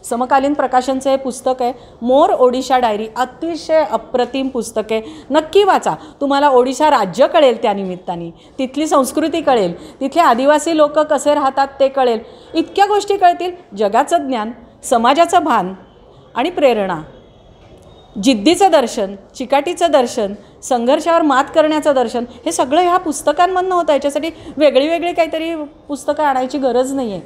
समकालीन प्रकाशनचं हे पुस्तक आहे, मोर ओडिशा डायरी. अतिशय अप्रतिम पुस्तक आहे, नक्की वाचा. तुम्हाला ओडिशा राज्य कळेल, त्यानिमित्ताने तिथली संस्कृती कळेल, तिथले आदिवासी लोक कसे राहतात ते कळेल, इतक्या गोष्टी कळतील. जगाचं ज्ञान, समाजाचं भान आणि प्रेरणा, जिद्दीचं दर्शन, चिकाटीचं दर्शन, संघर्षावर मात करण्याचं दर्शन, हे सगळं ह्या पुस्तकांमधनं होतं. याच्यासाठी वेगळी वेगळी काहीतरी पुस्तकं आणायची गरज नाही आहे.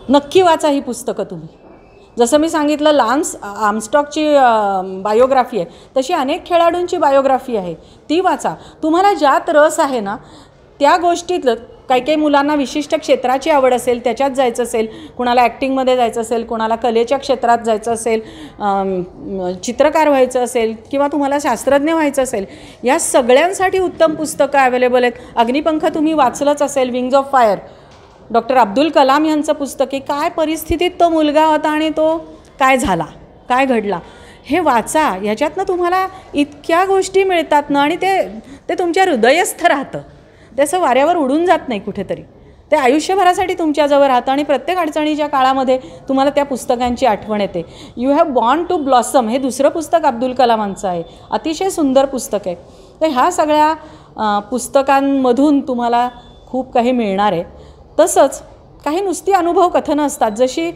नक्की वाचा ही पुस्तकं तुम्ही. जसं मी सांगितलं लान्स आर्मस्ट्रॉंगची बायोग्राफी आहे, तशी अनेक खेळाडूंची बायोग्राफी आहे, ती वाचा. तुम्हाला ज्यात रस आहे ना त्या गोष्टीत, काही काही मुलांना विशिष्ट क्षेत्राची आवड असेल, त्याच्यात जायचं असेल, कुणाला ॲक्टिंगमध्ये जायचं असेल, कुणाला कलेच्या क्षेत्रात जायचं असेल, चित्रकार व्हायचं असेल किंवा तुम्हाला शास्त्रज्ञ व्हायचं असेल, या सगळ्यांसाठी उत्तम पुस्तकं अवेलेबल आहेत. अग्निपंख तुम्ही वाचलंच असेल, wings of fire, doctor Abdul Kalam यांचं पुस्तक आहे. काय परिस्थितीत तो मुलगा होता आणि तो काय झाला, काय घडला, हे वाचा. ह्याच्यातनं तुम्हाला इतक्या गोष्टी मिळतात ना, आणि ते तुमच्या हृदयस्थ राहतं. ते असं वाऱ्यावर उडून जात नाही कुठेतरी, ते आयुष्यभरासाठी तुमच्याजवळ राहतं. आणि प्रत्येक अडचणीच्या काळामध्ये तुम्हाला त्या पुस्तकांची आठवण येते. You have born to blossom हे दुसरं पुस्तक अब्दुल कलामांचं आहे, अतिशय सुंदर पुस्तक आहे. तर ह्या सगळ्या पुस्तकांमधून तुम्हाला खूप काही मिळणार आहे. तसंच काही नुसती अनुभव कथनं असतात, जशी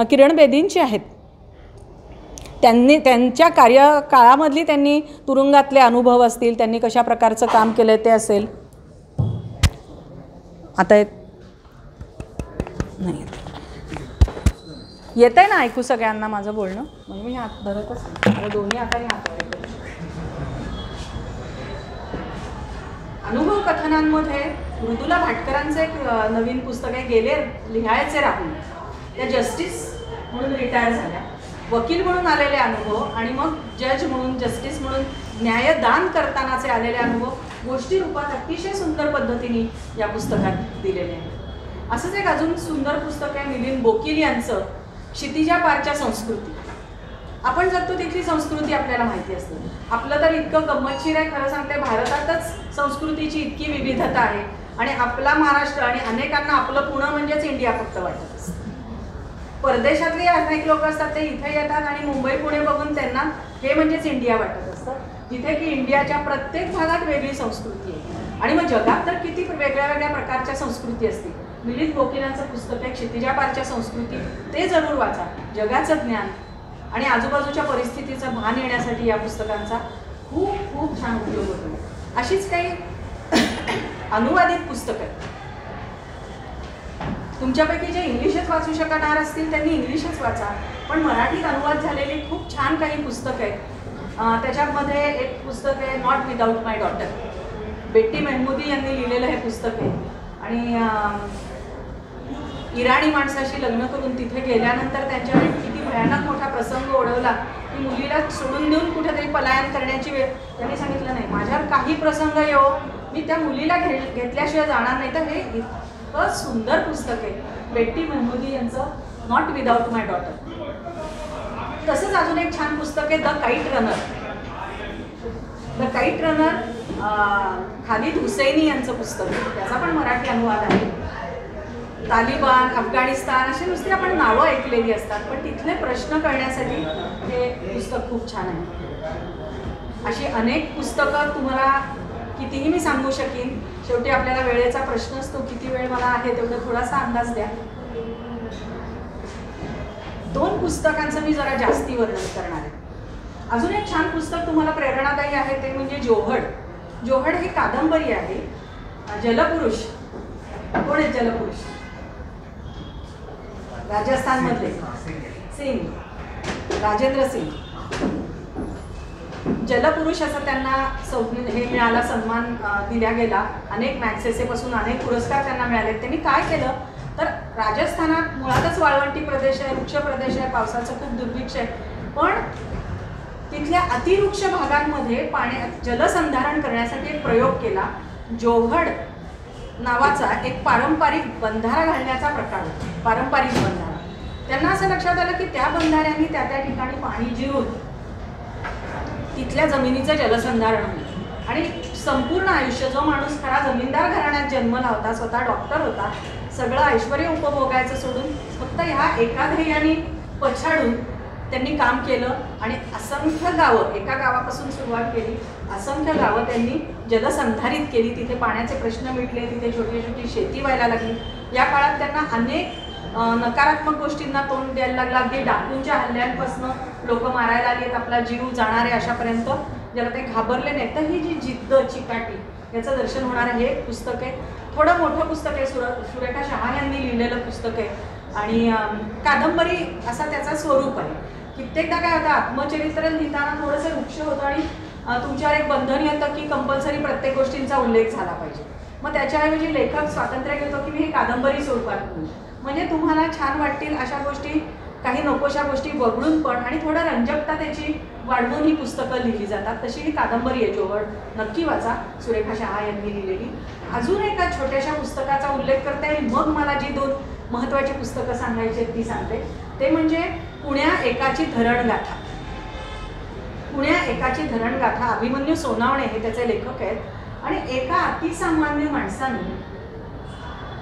किरण बेदींची आहेत. त्यांच्या कार्यकाळामधली त्यांनी तुरुंगातले अनुभव असतील, त्यांनी कशा प्रकारचं काम केलं ते असेल. आता नाही येत आहे ना ऐकू सगळ्यांना माझं बोलणं, म्हणजे मी हात धरतच दोन्ही हाताने हात. अनुभव कथनांमध्ये मृदुला भाटकरांचं एक नवीन पुस्तक आहे, गेले लिहायचे राहून. त्या जस्टिस म्हणून रिटायर झाल्या, वकील म्हणून आलेले अनुभव आणि मग जज म्हणून, जस्टिस म्हणून न्यायदान करतानाचे आलेले अनुभव गोष्टी रूपात अतिशय सुंदर पद्धतीने या पुस्तकात दिलेले आहे. असंच एक अजून सुंदर पुस्तक आहे मिलिंद बोकील यांचं, क्षितिजा पारच्या संस्कृती. आपण जगतो तिथली संस्कृती आपल्याला माहिती असते. आपलं तर इतकं गंमतशीर आहे, खरं सांगते, भारतातच संस्कृतीची इतकी विविधता आहे आणि आपला महाराष्ट्र आणि अनेकांना आपलं पुणे म्हणजेच इंडिया फक्त वाटत असतं. परदेशातले अनेक लोक असतात, ते इथे येतात आणि मुंबई पुणे बघून त्यांना हे म्हणजेच इंडिया वाटत असतं, जिथे की इंडियाच्या प्रत्येक भागात वेगळी संस्कृती आहे. आणि मग जगात तर किती वेगळ्या वेगळ्या प्रकारच्या संस्कृती असतील. मिलिंद बोकीलांचं पुस्तक आहे क्षितिजा पारच्या संस्कृती, ते जरूर वाचा. जगाचं ज्ञान आणि आजूबाजूच्या परिस्थितीचं भान येण्यासाठी या पुस्तकांचा खूप खूप छान उपयोग होतो. अशीच काही अनुवादित पुस्तकं आहेत. तुमच्यापैकी जे इंग्लिशच वाचू शकणार असतील त्यांनी इंग्लिशच वाचा, पण मराठीत अनुवाद झालेली खूप छान काही पुस्तकं आहेत. त्याच्यामध्ये एक पुस्तक आहे नॉट विदाऊट माय डॉटर, बेट्टी मेहमूदी यांनी लिहिलेलं हे पुस्तक आहे. आणि इराणी माणसाशी लग्न करून तिथे गेल्यानंतर त्यांच्यावर किती भयानक मोठा प्रसंग ओढवला की मुलीला सोडून देऊन कुठेतरी पलायन करण्याची वेळ. त्यांनी सांगितलं नाही, माझ्यावर काही प्रसंग येवो, मी त्या मुलीला घेतल्याशिवाय जाणार नाही. तर हे इतकं सुंदर पुस्तक आहे बेट्टी मेहमूदी यांचं नॉट विदाऊट माय डॉटर. तसंच अजून एक छान पुस्तक आहे the kite runner. The kite runner Khaled Hosseini यांचं पुस्तक आहे, त्याचा पण मराठी अनुवाद आहे. तालिबान, अफगाणिस्तान अशी नुसती आपण नावं ऐकलेली असतात, पण तिथले प्रश्न कळण्यासाठी हे पुस्तक खूप छान आहे. अशी अनेक पुस्तकं तुम्हाला कितीही मी सांगू शकीन. शेवटी आपल्याला वेळेचा प्रश्न असतो, किती वेळ मला आहे तेवढा थोडासा अंदाज द्या. 2 पुस्तकांचं मी जरा जास्ती वर्णन करणार आहे. अजून एक छान पुस्तक तुम्हाला प्रेरणादायी आहे ते म्हणजे जोहड. जोहड ही कादंबरी आहे. जलपुरुष कोण आहेत? जलपुरुष राजस्थानमधले सिंग, राजेंद्र सिंग. जलपुरुष असं त्यांना हे मिळाला, सन्मान दिला गेला. अनेक मॅग्सेसेपासून अनेक पुरस्कार त्यांना मिळाले. त्यांनी काय केलं तर राजस्थानात मुळातच वाळवंटी प्रदेश आहे, वृक्ष प्रदेश आहे, पावसाचं खूप दुर्भिक्ष आहे, पण तिथल्या अतिवृक्ष भागांमध्ये जलसंधारण करण्यासाठी एक प्रयोग केला. जोहड नावाचा एक पारंपरिक बंधारा घालण्याचा प्रकार होता. पारंपरिक बंधारा. त्यांना असं लक्षात आलं की त्या बंधाऱ्यांनी त्या ठिकाणी पाणी जिरून तिथल्या जमिनीचं जलसंधारण होईल. आणि संपूर्ण आयुष्य जो माणूस खरा जमीनदार घराण्यात जन्मला होता, स्वतः डॉक्टर होता, सगळं ऐश्वर्य उपभोगायचं सोडून फक्त ह्या एका ध्येयाने पछाडून त्यांनी काम केलं आणि असंख्य गावं, एका गावापासून सुरुवात केली, असंख्य गावं त्यांनी जलसंधारित केली. तिथे पाण्याचे प्रश्न मिटले, तिथे छोटी छोटी शेती व्हायला लागली. या काळात त्यांना अनेक नकारात्मक गोष्टींना तोंड द्यायला लागला. अगदी डाकूंच्या हल्ल्यांपासून लोक मारायला आलेत, आपला जीव जाणार आहे अशापर्यंत ज्याला ते घाबरले नाही. तर ही जी जिद्द, चिकाटी याचं दर्शन होणारं हे पुस्तक आहे. थोडं मोठं पुस्तक आहे, सुरेखा शहा यांनी लिहिलेलं पुस्तक आहे आणि कादंबरी असा त्याचा स्वरूप आहे. कित्येकदा काय होतं, आत्मचरित्र लिहिताना थोडंसं वृक्ष होतं आणि तुमच्यावर एक बंधन येतं की कंपल्सरी प्रत्येक गोष्टींचा उल्लेख झाला पाहिजे. मग त्याच्याऐवजी लेखक स्वातंत्र्य घेतो की मी हे कादंबरी स्वरूपात लिहू, म्हणजे तुम्हाला छान वाटतील अशा गोष्टी, काही नकोशा गोष्टी वगळून पण आणि थोडं रंजकता त्याची वाढवून ही पुस्तकं लिहिली जातात. तशी ही कादंबरी आहे जोहड, नक्की वाचा, सुरेखा शहा यांनी लिहिलेली. अजून एका छोट्याशा पुस्तकाचा उल्लेख करता येईल, मग मला जी 2 महत्त्वाची पुस्तकं सांगायची आहेत ती सांगते. ते म्हणजे पुण्या एकाची धरणगाथा. पुण्या एकाची धरणगाथा अभिमन्यू सोनावणे हे त्याचे लेखक आहेत. आणि एका अतिसामान्य माणसाने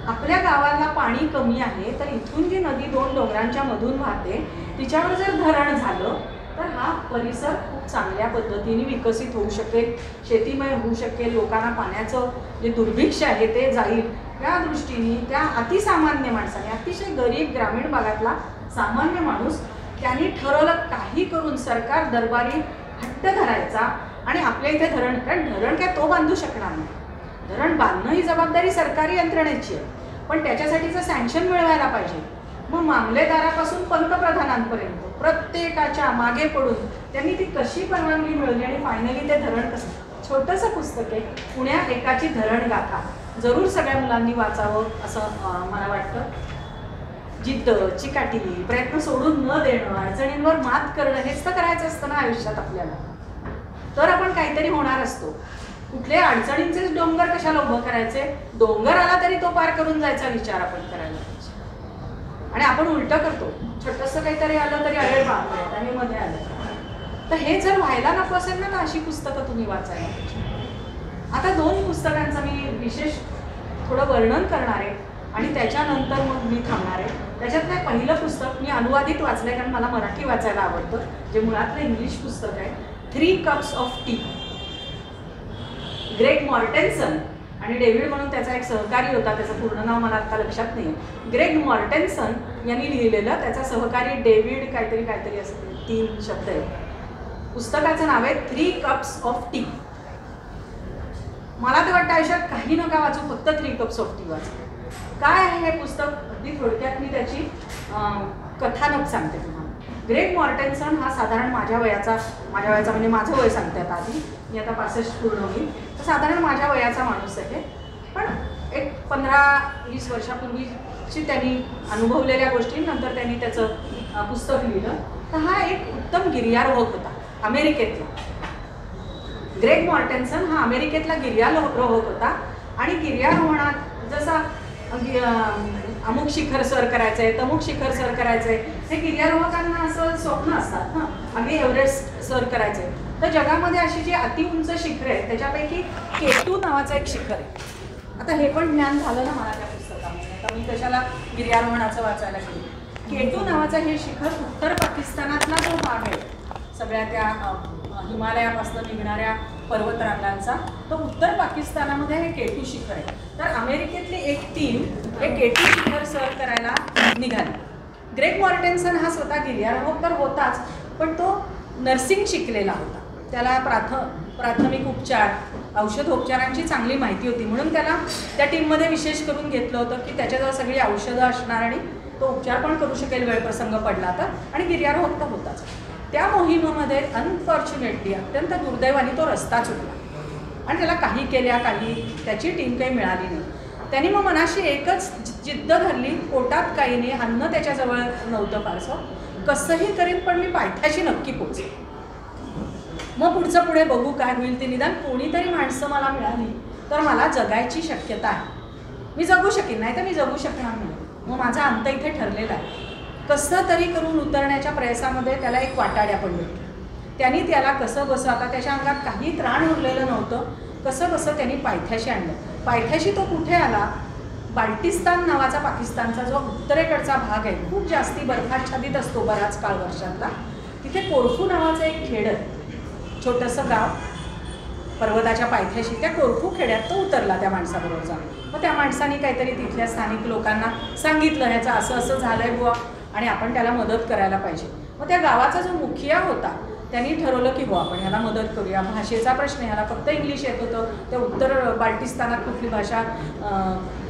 आपल्या गावाला पाणी कमी आहे तर इथून जी नदी 2 डोंगरांच्या मधून वाहते तिच्यावर जर धरण झालं तर हा परिसर खूप चांगल्या पद्धतीने विकसित होऊ शकेल, शेतीमय होऊ शकेल, लोकांना पाण्याचं जे दुर्भिक्ष आहे ते जाईल. या दृष्टीने त्या अतिसामान्य माणसाने, अतिशय गरीब ग्रामीण भागातला सामान्य माणूस, त्यांनी ठरवलं काही करून सरकार दरबारी हट्ट धरायचा आणि आपल्या इथे धरण, कारण धरण काय तो बांधू शकणार नाही, धरण बांधणं ही जबाबदारी सरकारी यंत्रणेची आहे, पण त्याच्यासाठीचं सँक्शन मिळवायला पाहिजे. मग मामलेदारापासून पंतप्रधानांपर्यंत प्रत्येकाच्या मागे पडून त्यांनी ती कशी परवानगी मिळवली आणि फायनली ते धरण कसं. छोटंसं पुस्तक आहे, पुण्या एकाची धरणगाथा. जरूर सगळ्या मुलांनी वाचावं असं मला वाटतं. जिद्द, चिकाटी, प्रयत्न सोडून न देणं, अडचणींवर मात करणं हेच तर करायचं असतं ना आयुष्यात आपल्याला, तर आपण काहीतरी होणार असतो. कुठले अडचणींचेच डोंगर कशाला उभं करायचे, डोंगर आला तरी तो पार करून जायचा विचार आपण करायला पाहिजे. आणि आपण उलटं करतो, छोटंसं काहीतरी आलं तरी अरे बापरे आणि मध्ये आलं. तर हे जर व्हायला नको असेल ना तर अशी पुस्तकं तुम्ही वाचायला पाहिजे. आता 2 पुस्तकांचं मी विशेष थोडं वर्णन करणार आहे आणि त्याच्यानंतर मग मी थांबणार आहे. त्याच्यातलं पहिलं पुस्तक मी अनुवादित वाचलं आहे कारण मला मराठी वाचायला आवडतं, जे मुळातलं इंग्लिश पुस्तक आहे, 3 Cups of Tea. ग्रेग मॉर्टेन्सन आणि डेव्हिड म्हणून त्याचा एक सहकारी होता, त्याचं पूर्ण नाव मला आता लक्षात नाही. ग्रेग मॉर्टेन्सन यांनी लिहिलेलं, त्याचा सहकारी डेव्हिड काहीतरी असं 3 शब्द आहेत. पुस्तकाचं नाव आहे 3 Cups of Tea. मला तर वाटतं आयुष्यात काही नका वाचू, फक्त 3 Cups of Tea वाचा. काय आहे हे पुस्तक, अगदी थोडक्यात मी त्याची कथानक सांगते तुम्हाला. ग्रेग मॉर्टेन्सन हा साधारण माझ्या वयाचा म्हणजे माझं वय सांगते आता, आधी मी आता 65 पूर्ण होईल, तर साधारण माझ्या वयाचा माणूस आहे. पण एक 15-20 वर्षापूर्वीची त्यांनी अनुभवलेल्या गोष्टींनंतर त्यांनी त्याचं पुस्तक लिहिलं. तर हा एक उत्तम गिर्यारोहक होता अमेरिकेतला. ग्रेग मॉर्टेन्सन हा अमेरिकेतला गिर्यारोहक होता आणि गिर्यारोहणात जसा अमुक शिखर सर करायचं आहे, तमुक शिखर सर करायचं आहे, हे गिर्यारोहकांना असं स्वप्न असतात ना, अगदी एव्हरेस्ट सर करायचं आहे. तर जगामध्ये अशी जी अतिउंच शिखर आहे त्याच्यापैकी K2 नावाचं एक शिखर आहे. आता हे पण ज्ञान झालं ना मला त्या पुस्तकामध्ये, आता मी कशाला गिर्यारोहणाचं वाचायला गेले. K2 नावाचं हे शिखर उत्तर पाकिस्तानातला जो भाग आहे सगळ्या त्या हिमालयापासून निघणाऱ्या पर्वतरांगांचा, तो उत्तर पाकिस्तानामध्ये हे K2 शिखर आहे. तर अमेरिकेतली एक टीम हे K2 शिखर सर करायला निघाली. ग्रेग मॉर्टेन्सन हा स्वतः गिर्यारोहक तर होताच, पण तो नर्सिंग शिकलेला होता. त्याला प्राथमिक उपचार, औषधोपचारांची चांगली माहिती होती, म्हणून त्याला त्या टीममध्ये विशेष करून घेतलं होतं की त्याच्याजवळ सगळी औषधं असणार आणि तो उपचार पण करू शकेल वेळ प्रसंग पडला तर, आणि गिर्यारोहक तर होताच. त्या मोहिमेमध्ये अनफॉर्च्युनेटली अत्यंत दुर्दैवाने तो रस्ता चुकला आणि त्याला काही त्याची टीम काही मिळाली नाही. त्यांनी मग मनाशी एकच जिद्द धरली, पोटात काही नाही, अन्न त्याच्याजवळ नव्हतं फारसं, कसंही करीन पण मी पायथ्याशी नक्की पोचेन. मग पुढचं पुढे बघू काय होईल ते, निदान कोणीतरी माणसं मला मिळाली तर मला जगायची शक्यता आहे, मी जगू शकेन, नाही तर मी जगू शकणार नाही. मग माझा अंत इथे ठरलेला आहे. कसं तरी करून उतरण्याच्या प्रयासामध्ये त्याला एक वाटाड्या पडली. त्यांनी त्याला कसं बसं, आता त्याच्या अंगात काही त्राण उरलेलं नव्हतं, कसं बसं त्यांनी पायथ्याशी आणलं. पायथ्याशी तो कुठे आला, बाल्टिस्तान नावाचा पाकिस्तानचा जो उत्तरेकडचा भाग आहे, खूप जास्ती बर्फाच्छादित असतो बराच काळ वर्षातला, तिथे कोरफू नावाचं एक खेड आहे, छोटंसं गाव पर्वताच्या पायथ्याशी. त्या कोरफू खेड्यात तो उतरला त्या माणसाबरोबर जाऊन. मग त्या माणसाने काहीतरी तिथल्या स्थानिक लोकांना सांगितलं ह्याचं असं असं झालं आहे बुवा आणि आपण त्याला मदत करायला पाहिजे. मग त्या गावाचा जो मुखिया होता त्यांनी ठरवलं की हो आपण ह्याला मदत करूया. भाषेचा प्रश्न, ह्याला फक्त इंग्लिश येत होतं. त्या उत्तर बाल्टिस्तानात कुठली भाषा,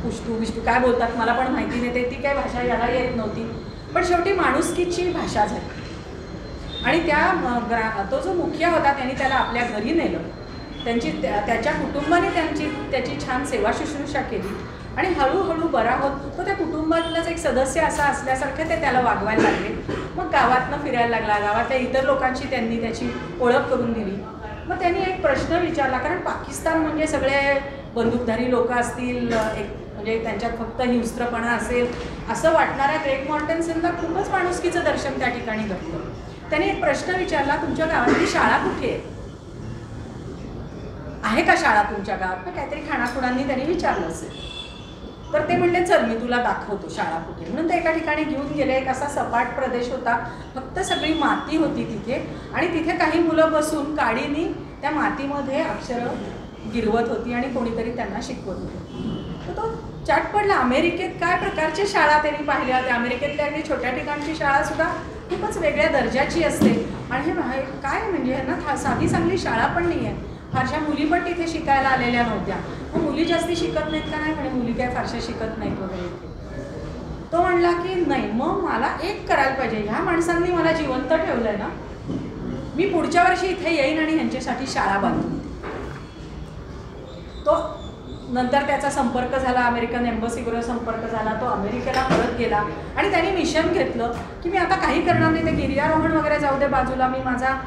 पुष्टू विष्टू काय बोलतात मला पण माहिती नाही, ती काय भाषा याला येत नव्हती. पण शेवटी माणुसकीची भाषा झाली आणि तो जो मुखिया होता त्यांनी त्याला आपल्या घरी नेलं. त्याच्या कुटुंबाने त्याची छान सेवा शुश्रूषा केली आणि हळूहळू बरा होत तो त्या कुटुंबातलाच एक सदस्य असा असल्यासारखे ते त्याला वागवायला लागले. मग गावातनं फिरायला लागला, गावातल्या इतर लोकांची त्यांनी त्याची ओळख करून दिली. मग त्यांनी एक प्रश्न विचारला, कारण पाकिस्तान म्हणजे सगळे बंदूकधारी लोक असतील, म्हणजे त्यांच्यात फक्त हिंस्त्रपणा असेल असं वाटणाऱ्या ग्रेग मॉर्टेन्सनला खूपच माणुसकीचं दर्शन त्या ठिकाणी घडलं. त्यांनी एक प्रश्न विचारला, तुमच्या गावातली शाळा कुठे आहे का शाळा तुमच्या गावात? काहीतरी खाणाखुणांनी त्यांनी विचारलं असेल. तर ते म्हणले चल मी तुला दाखवतो शाळा कुठे. म्हणून ते एका ठिकाणी घेऊन गेले. एक असा सपाट प्रदेश होता, फक्त सगळी माती होती तिथे आणि तिथे काही मुलं बसून काडीनी त्या मातीमध्ये अक्षरं गिरवत होती आणि कोणीतरी त्यांना शिकवत होते. तर तो चाट पडला, अमेरिकेत काय प्रकारच्या शाळा त्यांनी पाहिल्या होत्या. अमेरिकेतल्या अगदी छोट्या ठिकाणची शाळासुद्धा खूपच वेगळ्या दर्जाची असते आणि हे काय म्हणजे ह्यांना साधी चांगली शाळा पण नाही आहे. फारशा मुली पण तिथे शिकायला आलेल्या नव्हत्या. मग मुली जास्ती शिकत नाहीत का? नाही म्हणे, मुली काय फारशा शिकत नाहीत वगैरे. तो म्हणला की नाही, मग मला एक करायला पाहिजे, ह्या माणसांनी मला जिवंत ठेवलं आहे ना, मी पुढच्या वर्षी इथे येईन आणि ह्यांच्यासाठी शाळा बांधून. तो नंतर त्याचा संपर्क झाला, अमेरिकन एम्बसीबरोबर संपर्क झाला. तो अमेरिकेला परत गेला आणि त्यांनी मिशन घेतलं की मी आता काही करणार नाही, ते गिर्यारोहण वगैरे जाऊ दे बाजूला, मी माझा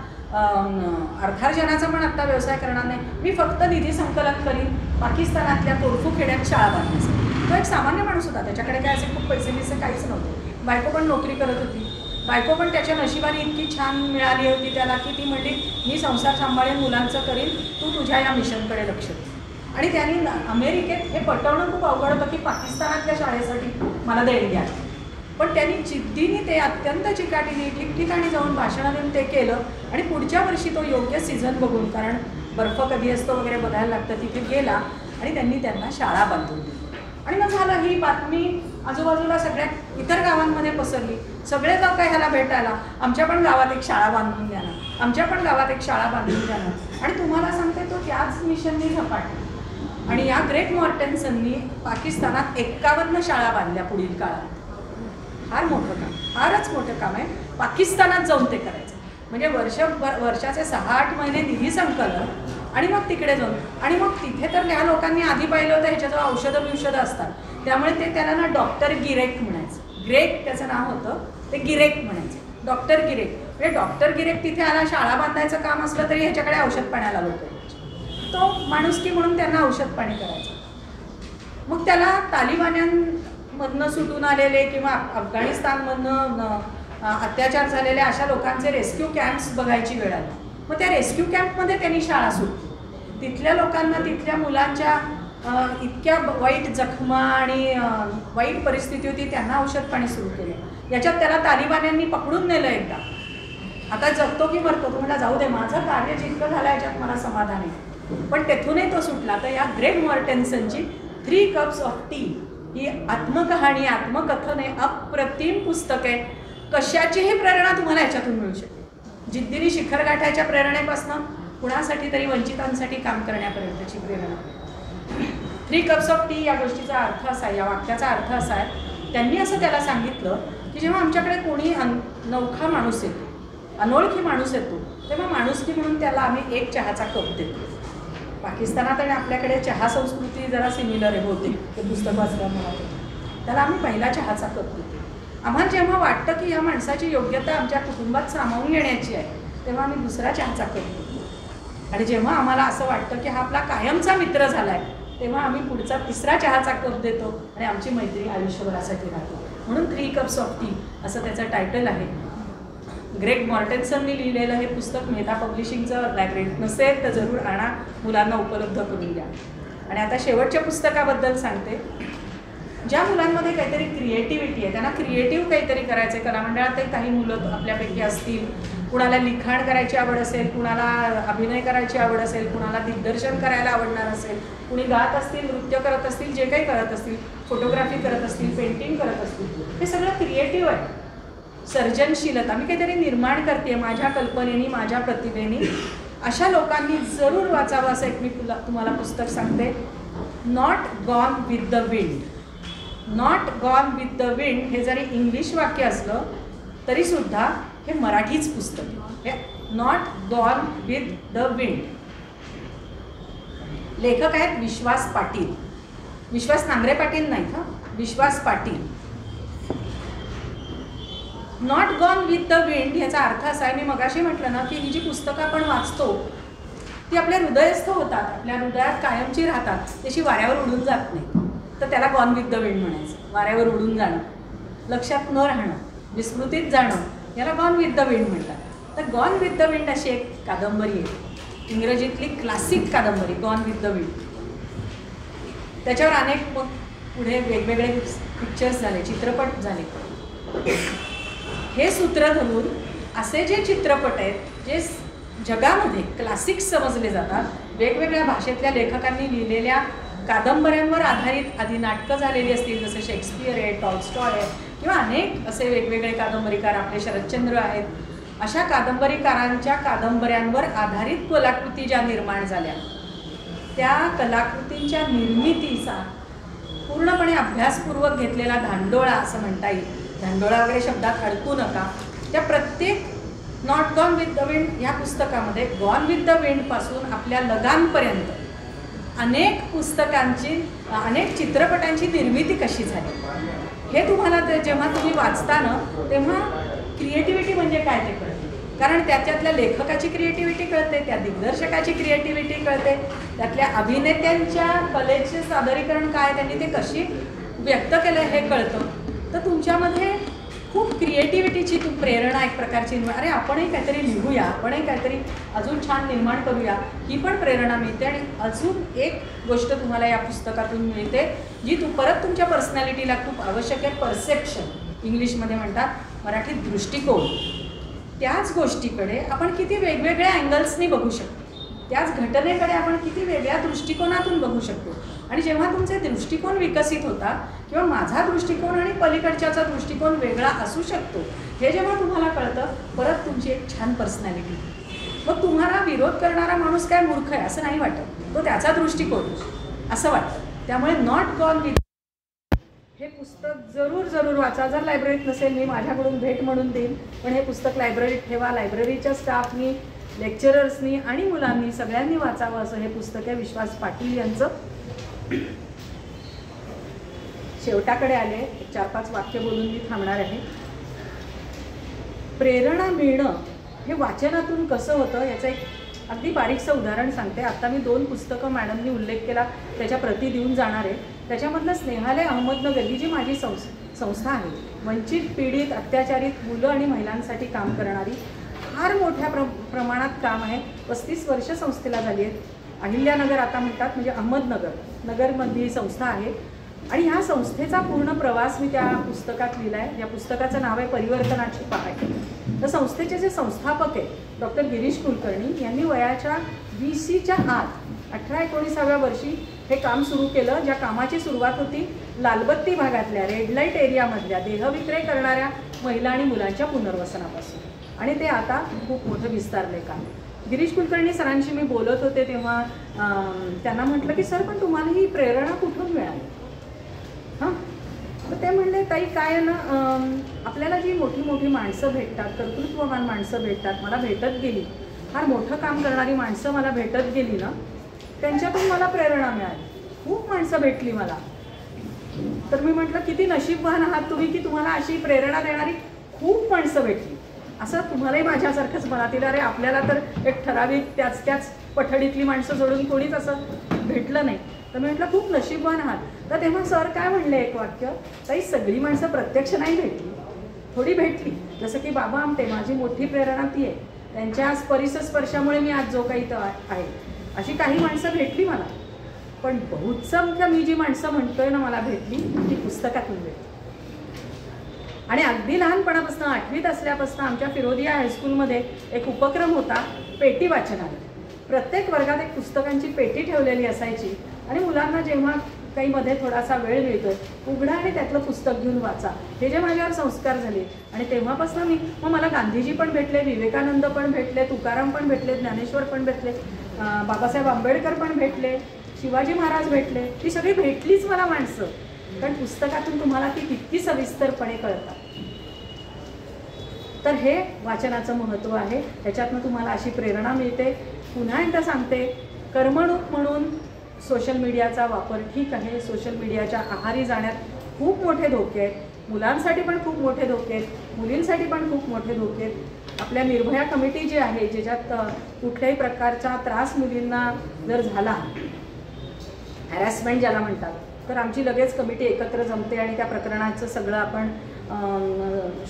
अर्थार्जनाचा पण आता व्यवसाय करणार नाही, मी फक्त निधी संकलन करीन पाकिस्तानातल्या कोरफू खेड्यात शाळा बांधण्यासाठी. तो एक सामान्य माणूस होता, त्याच्याकडे काय असे खूप पैसे बिसे काहीच नव्हते. बायको पण नोकरी करत होती. बायको पण त्याच्या नशिबाने इतकी छान मिळाली होती त्याला की ती म्हणली मी संसार सांभाळेन, मुलांचं करीन, तू तुझ्या या मिशनकडे लक्ष दे. आणि त्यांनी अमेरिकेत हे पटवणं खूप अवघड होतं की पाकिस्तानातल्या शाळेसाठी मला देणगी आहे. पण त्यांनी जिद्दीने ते अत्यंत चिकाटीने ठिकठिकाणी जाऊन भाषणं देऊन ते केलं आणि पुढच्या वर्षी तो योग्य सीझन बघून, कारण बर्फ कधी असतो वगैरे बघायला लागतं, तिथे गेला आणि त्यांनी त्यांना शाळा बांधून दिली. आणि मग झालं, ही बातमी आजूबाजूला सगळ्या इतर गावांमध्ये पसरली. सगळे लोक ह्याला भेटायला, आमच्या पण गावात एक शाळा बांधून द्या ना, आमच्या पण गावात एक शाळा बांधून द्या ना. आणि तुम्हाला सांगते तो त्याच मिशननी झपाटला आणि या ग्रेग मॉर्टेन्सननी पाकिस्तानात 51 शाळा बांधल्या पुढील काळात. फार मोठं काम, फारच मोठं काम आहे पाकिस्तानात जाऊन ते करायचं. म्हणजे वर्षाचे 6-8 महिने निधी संकलन आणि मग तिकडे जाऊन, आणि मग तिथे तर त्या लोकांनी आधी पाहिलं होतं ह्याच्याजवळ औषधं असतात, त्यामुळे ते त्याला ना डॉक्टर गिरेक म्हणायचं. ग्रेग त्याचं नाव होतं, ते गिरेक म्हणायचे, डॉक्टर गिरेक. म्हणजे डॉक्टर गिरेक तिथे आला, शाळा बांधायचं काम असलं तरी ह्याच्याकडे औषध पाण्याला लोक यायचे. तो माणुसकी म्हणून त्यांना औषध पाणी करायचं. मग त्याला तालिबान्यांमधनं सुटून आलेले किंवा अफगाणिस्तानमधनं अत्याचार झालेले अशा लोकांचे रेस्क्यू कॅम्प्स बघायची वेळ आली. मग त्या रेस्क्यू कॅम्पमध्ये त्यांनी शाळा सुटली. तिथल्या लोकांना, तिथल्या मुलांच्या इतक्या वाईट जखमा आणि वाईट परिस्थिती होती, त्यांना औषध पाणी सुरू केलं. याच्यात त्याला तालिबान्यांनी पकडून नेलं एकदा. आता जगतो की मरतो, तो मला जाऊ दे, माझं कार्य जितकं झालं याच्यात मला समाधान आहे. पण तेथूनही तो सुटला. तर या ग्रेग मॉर्टेन्सनची 3 Cups of Tea ही आत्मकहाणी, आत्मकथन आहे, अप्रतिम पुस्तक आहे. कशाचीही प्रेरणा तुम्हाला याच्यातून मिळू शकते. जिद्दीने शिखर गाठायच्या प्रेरणेपासून कुणासाठी तरी वंचितांसाठी काम करण्यापर्यंतची प्रेरणा. 3 Cups of Tea या गोष्टीचा अर्थ असा आहे, या वाक्याचा अर्थ असा आहे, त्यांनी असं त्याला सांगितलं की जेव्हा आमच्याकडे कोणी नवखा माणूस येतो, अनोळखी माणूस येतो, तेव्हा माणुसकी म्हणून त्याला आम्ही 1 चहाचा कप देतो. पाकिस्तानात आणि आपल्याकडे चहा संस्कृती जरा सिमिलर आहे होती, ते पुस्तक वाचल्यामुळे. त्याला आम्ही पहिला चहाचा कप देतो. आम्हाला जेव्हा वाटतं की या माणसाची योग्यता आमच्या कुटुंबात सामावून येण्याची आहे, तेव्हा आम्ही दुसरा चहाचा कप देतो. आणि जेव्हा आम्हाला असं वाटतं की हा आपला कायमचा मित्र झाला आहे, तेव्हा आम्ही पुढचा 3रा चहाचा कप देतो आणि आमची मैत्री आयुष्यभरासाठी राहतो. म्हणून 3 Cups of Tea असं त्याचं टायटल आहे. ग्रेग मॉर्टेन्सननी लिहिलेलं हे पुस्तक मेहता पब्लिशिंगचं लायब्ररीत नसेल तर जरूर आणा, मुलांना उपलब्ध करून द्या. आणि आता शेवटच्या पुस्तकाबद्दल सांगते. ज्या मुलांमध्ये काहीतरी क्रिएटिव्हिटी आहे, त्यांना क्रिएटिव्ह काहीतरी करायचं आहे, कलामंडळातही काही मुलं आपल्यापैकी असतील, कुणाला लिखाण करायची आवड असेल, कुणाला अभिनय करायची आवड असेल, कुणाला दिग्दर्शन करायला आवडणार असेल, कुणी गात असतील, नृत्य करत असतील, जे काही करत असतील, फोटोग्राफी करत असतील, पेंटिंग करत असतील, हे सगळं क्रिएटिव्ह आहे. सर्जनशीलता, मी काहीतरी निर्माण करते माझ्या कल्पनेनी, माझ्या प्रतिभेनी, अशा लोकांनी जरूर वाचावं असं एक मी तुम्हाला पुस्तक सांगते. Not Gone With the wind. Not Gone With the wind हे जरी इंग्लिश वाक्य असलं तरीसुद्धा हे मराठीच पुस्तक आहे. Not Gone With the Wind. लेखक आहेत विश्वास पाटील. विश्वास नांगरे पाटील नाहीत हां, Vishwas Patil. Not Gone With the Wind याचा अर्थ असा आहे, मी मगाशी म्हटलं ना की ही जी पुस्तकं आपण वाचतो ती आपल्या हृदयस्थ होतात, आपल्या हृदयात कायमची राहतात, त्याची वाऱ्यावर उडून जात नाही. तर त्याला गॉन विथ द विंड म्हणायचं. वाऱ्यावर उडून जाणं, लक्षात न राहणं, विस्मृतीत जाणं, याला गॉन विथ द विंड म्हणतात. तर गॉन विथ द विंड अशी एक कादंबरी आहे, इंग्रजीतली क्लासिक कादंबरी गॉन विथ द विंड. त्याच्यावर अनेक मग पुढे वेगवेगळे पिक्चर्स झाले, चित्रपट झाले. हे सूत्र धरून असे जे चित्रपट आहेत जे जगामध्ये क्लासिक समजले जातात, वेगवेगळ्या भाषेतल्या लेखकांनी लिहिलेल्या कादंबऱ्यांवर आधारित आधी नाटकं झालेली असतील, जसे शेक्सपियर आहे, टॉल्स्टॉय आहे, किंवा अनेक असे वेगवेगळे कादंबरीकार, आपले शरदचंद्र आहेत, अशा कादंबरीकारांच्या कादंबऱ्यांवर आधारित कलाकृती ज्या निर्माण झाल्या, त्या कलाकृतींच्या निर्मितीचा पूर्णपणे अभ्यासपूर्वक घेतलेला धांडोळा असं म्हणता येईल. धांडोळा वगैरे शब्दात अडकू नका. त्या प्रत्येक not Gone With the wind ह्या पुस्तकामध्ये गॉन विथ द विंडपासून आपल्या लगानपर्यंत अनेक पुस्तकांची, अनेक चित्रपटांची निर्मिती कशी झाली हे तुम्हाला जेव्हा तुम्ही वाचता ना, तेव्हा क्रिएटिव्हिटी म्हणजे काय ते कळते. कारण त्याच्यातल्या लेखकाची क्रिएटिव्हिटी कळते, त्या दिग्दर्शकाची क्रिएटिव्हिटी कळते, त्यातल्या अभिनेत्यांच्या कलेचे सादरीकरण काय, त्यांनी ते कशी व्यक्त केलं हे कळतं. तर तुमच्यामध्ये खूप क्रिएटिव्हिटीची प्रेरणा एक प्रकारची, अरे आपणही काहीतरी लिहूया, आपणही काहीतरी अजून छान निर्माण करूया, ही पण प्रेरणा मिळते. आणि अजून एक गोष्ट तुम्हाला या पुस्तकातून मिळते जी परत तुमच्या पर्सनॅलिटीला खूप आवश्यक आहे. परसेप्शन इंग्लिशमध्ये म्हणतात, मराठीत दृष्टिकोन. त्याच गोष्टीकडे आपण किती वेगवेगळ्या अँगल्सनी बघू शकतो, त्याच घटनेकडे आपण किती वेगळ्या दृष्टिकोनातून बघू शकतो. आणि जेव्हा तुमचे दृष्टिकोन विकसित होतात, किंवा माझा दृष्टिकोन आणि पलीकडच्याचा दृष्टिकोन वेगळा असू शकतो, हे जेव्हा तुम्हाला कळतं, परत तुमची एक छान पर्सनॅलिटी. मग तुम्हाला विरोध करणारा माणूस काय मूर्ख आहे असं नाही वाटत, तो त्याचा दृष्टिकोन असं वाटतं. त्यामुळे नॉट गॉन विथ हे पुस्तक जरूर जरूर वाचा. जर लायब्ररीत नसेल, मी माझ्याकडून भेट म्हणून देईन, पण हे पुस्तक लायब्ररीत ठेवा. लायब्ररीच्या स्टाफनी, लेक्चरर्सनी आणि मुलांनी सगळ्यांनी वाचावं असं हे पुस्तक आहे, विश्वास पाटील यांचं. शेवटाकडे आले, 4-5 वाक्य बोलून मी थांबणार आहे. प्रेरणा मिळणं हे वाचनातून कसं होतं याचं एक अगदी बारीकसं उदाहरण सांगते. आता मी 2 पुस्तकं मॅडमनी उल्लेख केला, त्याच्या प्रती देऊन जाणार आहे. त्याच्यामधलं स्नेहालय अहमदनगर ही जी माझी संस्था आहे, वंचित, पीडित, अत्याचारित मुलं आणि महिलांसाठी काम करणारी, फार मोठ्या प्रमाणात काम आहे. 35 वर्ष संस्थेला झाली आहेत. अहिल्यानगर आता म्हणतात, म्हणजे अहमदनगरमधली ही संस्था आहे. आणि ह्या संस्थेचा पूर्ण प्रवास मी त्या पुस्तकात लिहिला आहे. या पुस्तकाचं नाव आहे परिवर्तनाची पहाट. तर संस्थेचे जे संस्थापक आहेत डॉक्टर गिरीश कुलकर्णी यांनी वयाच्या 20च्या आत 18-19व्या वर्षी हे काम सुरू केलं, ज्या कामाची सुरुवात होती लालबत्ती भागातल्या रेड लाईट एरियामधल्या देहविक्रय करणाऱ्या महिला आणि मुलांच्या पुनर्वसनापासून, आणि ते आता खूप मोठं विस्तारले काम. गिरीश कुलकर्णी सरांशी मी बोलत होते तेव्हा त्यांना म्हटलं की सर, पण तुम्हाला ही प्रेरणा कुठून मिळाली? हां, तर ते म्हणले, ताई काय ना, आपल्याला जी मोठी मोठी माणसं भेटतात, कर्तृत्ववान माणसं भेटतात, मला भेटत गेली, फार मोठं काम करणारी माणसं मला भेटत गेली ना, त्यांच्यातून मला प्रेरणा मिळाली. खूप माणसं भेटली मला. तर मी म्हटलं, किती नशीबवान आहात तुम्ही की तुम्हाला अशी प्रेरणा देणारी खूप माणसं भेटली. असं तुम्हालाही माझ्यासारखंच मनात येईल, अरे आपल्याला तर एक ठराविक त्याच पठडीतली माणसं सोडून कोणीच असं भेटलं नाही. तर मी म्हटलं, खूप नशीबवान आहात. तर तेव्हा सर काय म्हणले एक वाक्य, ताई सगळी माणसं प्रत्यक्ष नाही भेटली, थोडी भेटली. जसं की बाबा आमटे, माझी मोठी प्रेरणा ती आहे. त्यांच्या स्पर्शामुळे मी आज जो काही आहे, अशी काही माणसं भेटली मला. पण बहुसंख्य मी जी माणसं म्हणतोय ना मला भेटली, ती पुस्तकातून भेटली. आणि अगदी लहानपणापासून 8वीत असल्यापासून आमच्या फिरोदिया हायस्कूलमध्ये एक उपक्रम होता, पेटी वाचनालय. प्रत्येक वर्गात एक पुस्तकांची पेटी ठेवलेली असायची आणि मुलांना जेव्हा काही मध्ये थोडासा वेळ मिळतोय, उघडा आणि त्यातलं पुस्तक घेऊन वाचा. हे जे माझ्यावर संस्कार झाले. आणि तेव्हापासून मग मला गांधीजी पण भेटले, विवेकानंद पण भेटले, तुकाराम पण भेटले, ज्ञानेश्वर पण भेटले, बाबासाहेब आंबेडकर पण भेटले, शिवाजी महाराज भेटले. ती सगळी भेटलीच मला माणसं, कारण पुस्तकातून तुम्हाला ती किती सविस्तरपणे कळतात. तर हे वाचनाचं महत्त्व आहे. त्याच्यातनं तुम्हाला अशी प्रेरणा मिळते. पुन्हा एकदा सांगते, करमणूक म्हणून सोशल मीडियाचा वापर ठीक आहे. सोशल मीडियाच्या आहारी जाण्यात खूप मोठे धोके आहेत. मुलांसाठी पण खूप मोठे धोके आहेत, मुलींसाठी पण खूप मोठे धोके आहेत. आपल्या निर्भया कमिटी जी आहे, ज्याच्यात कुठल्याही प्रकारचा त्रास मुलींना जर झाला, हॅरॅसमेंट ज्याला म्हणतात, तर आमची लगेच कमिटी एकत्र जमते आणि त्या प्रकरणाचं सगळं आपण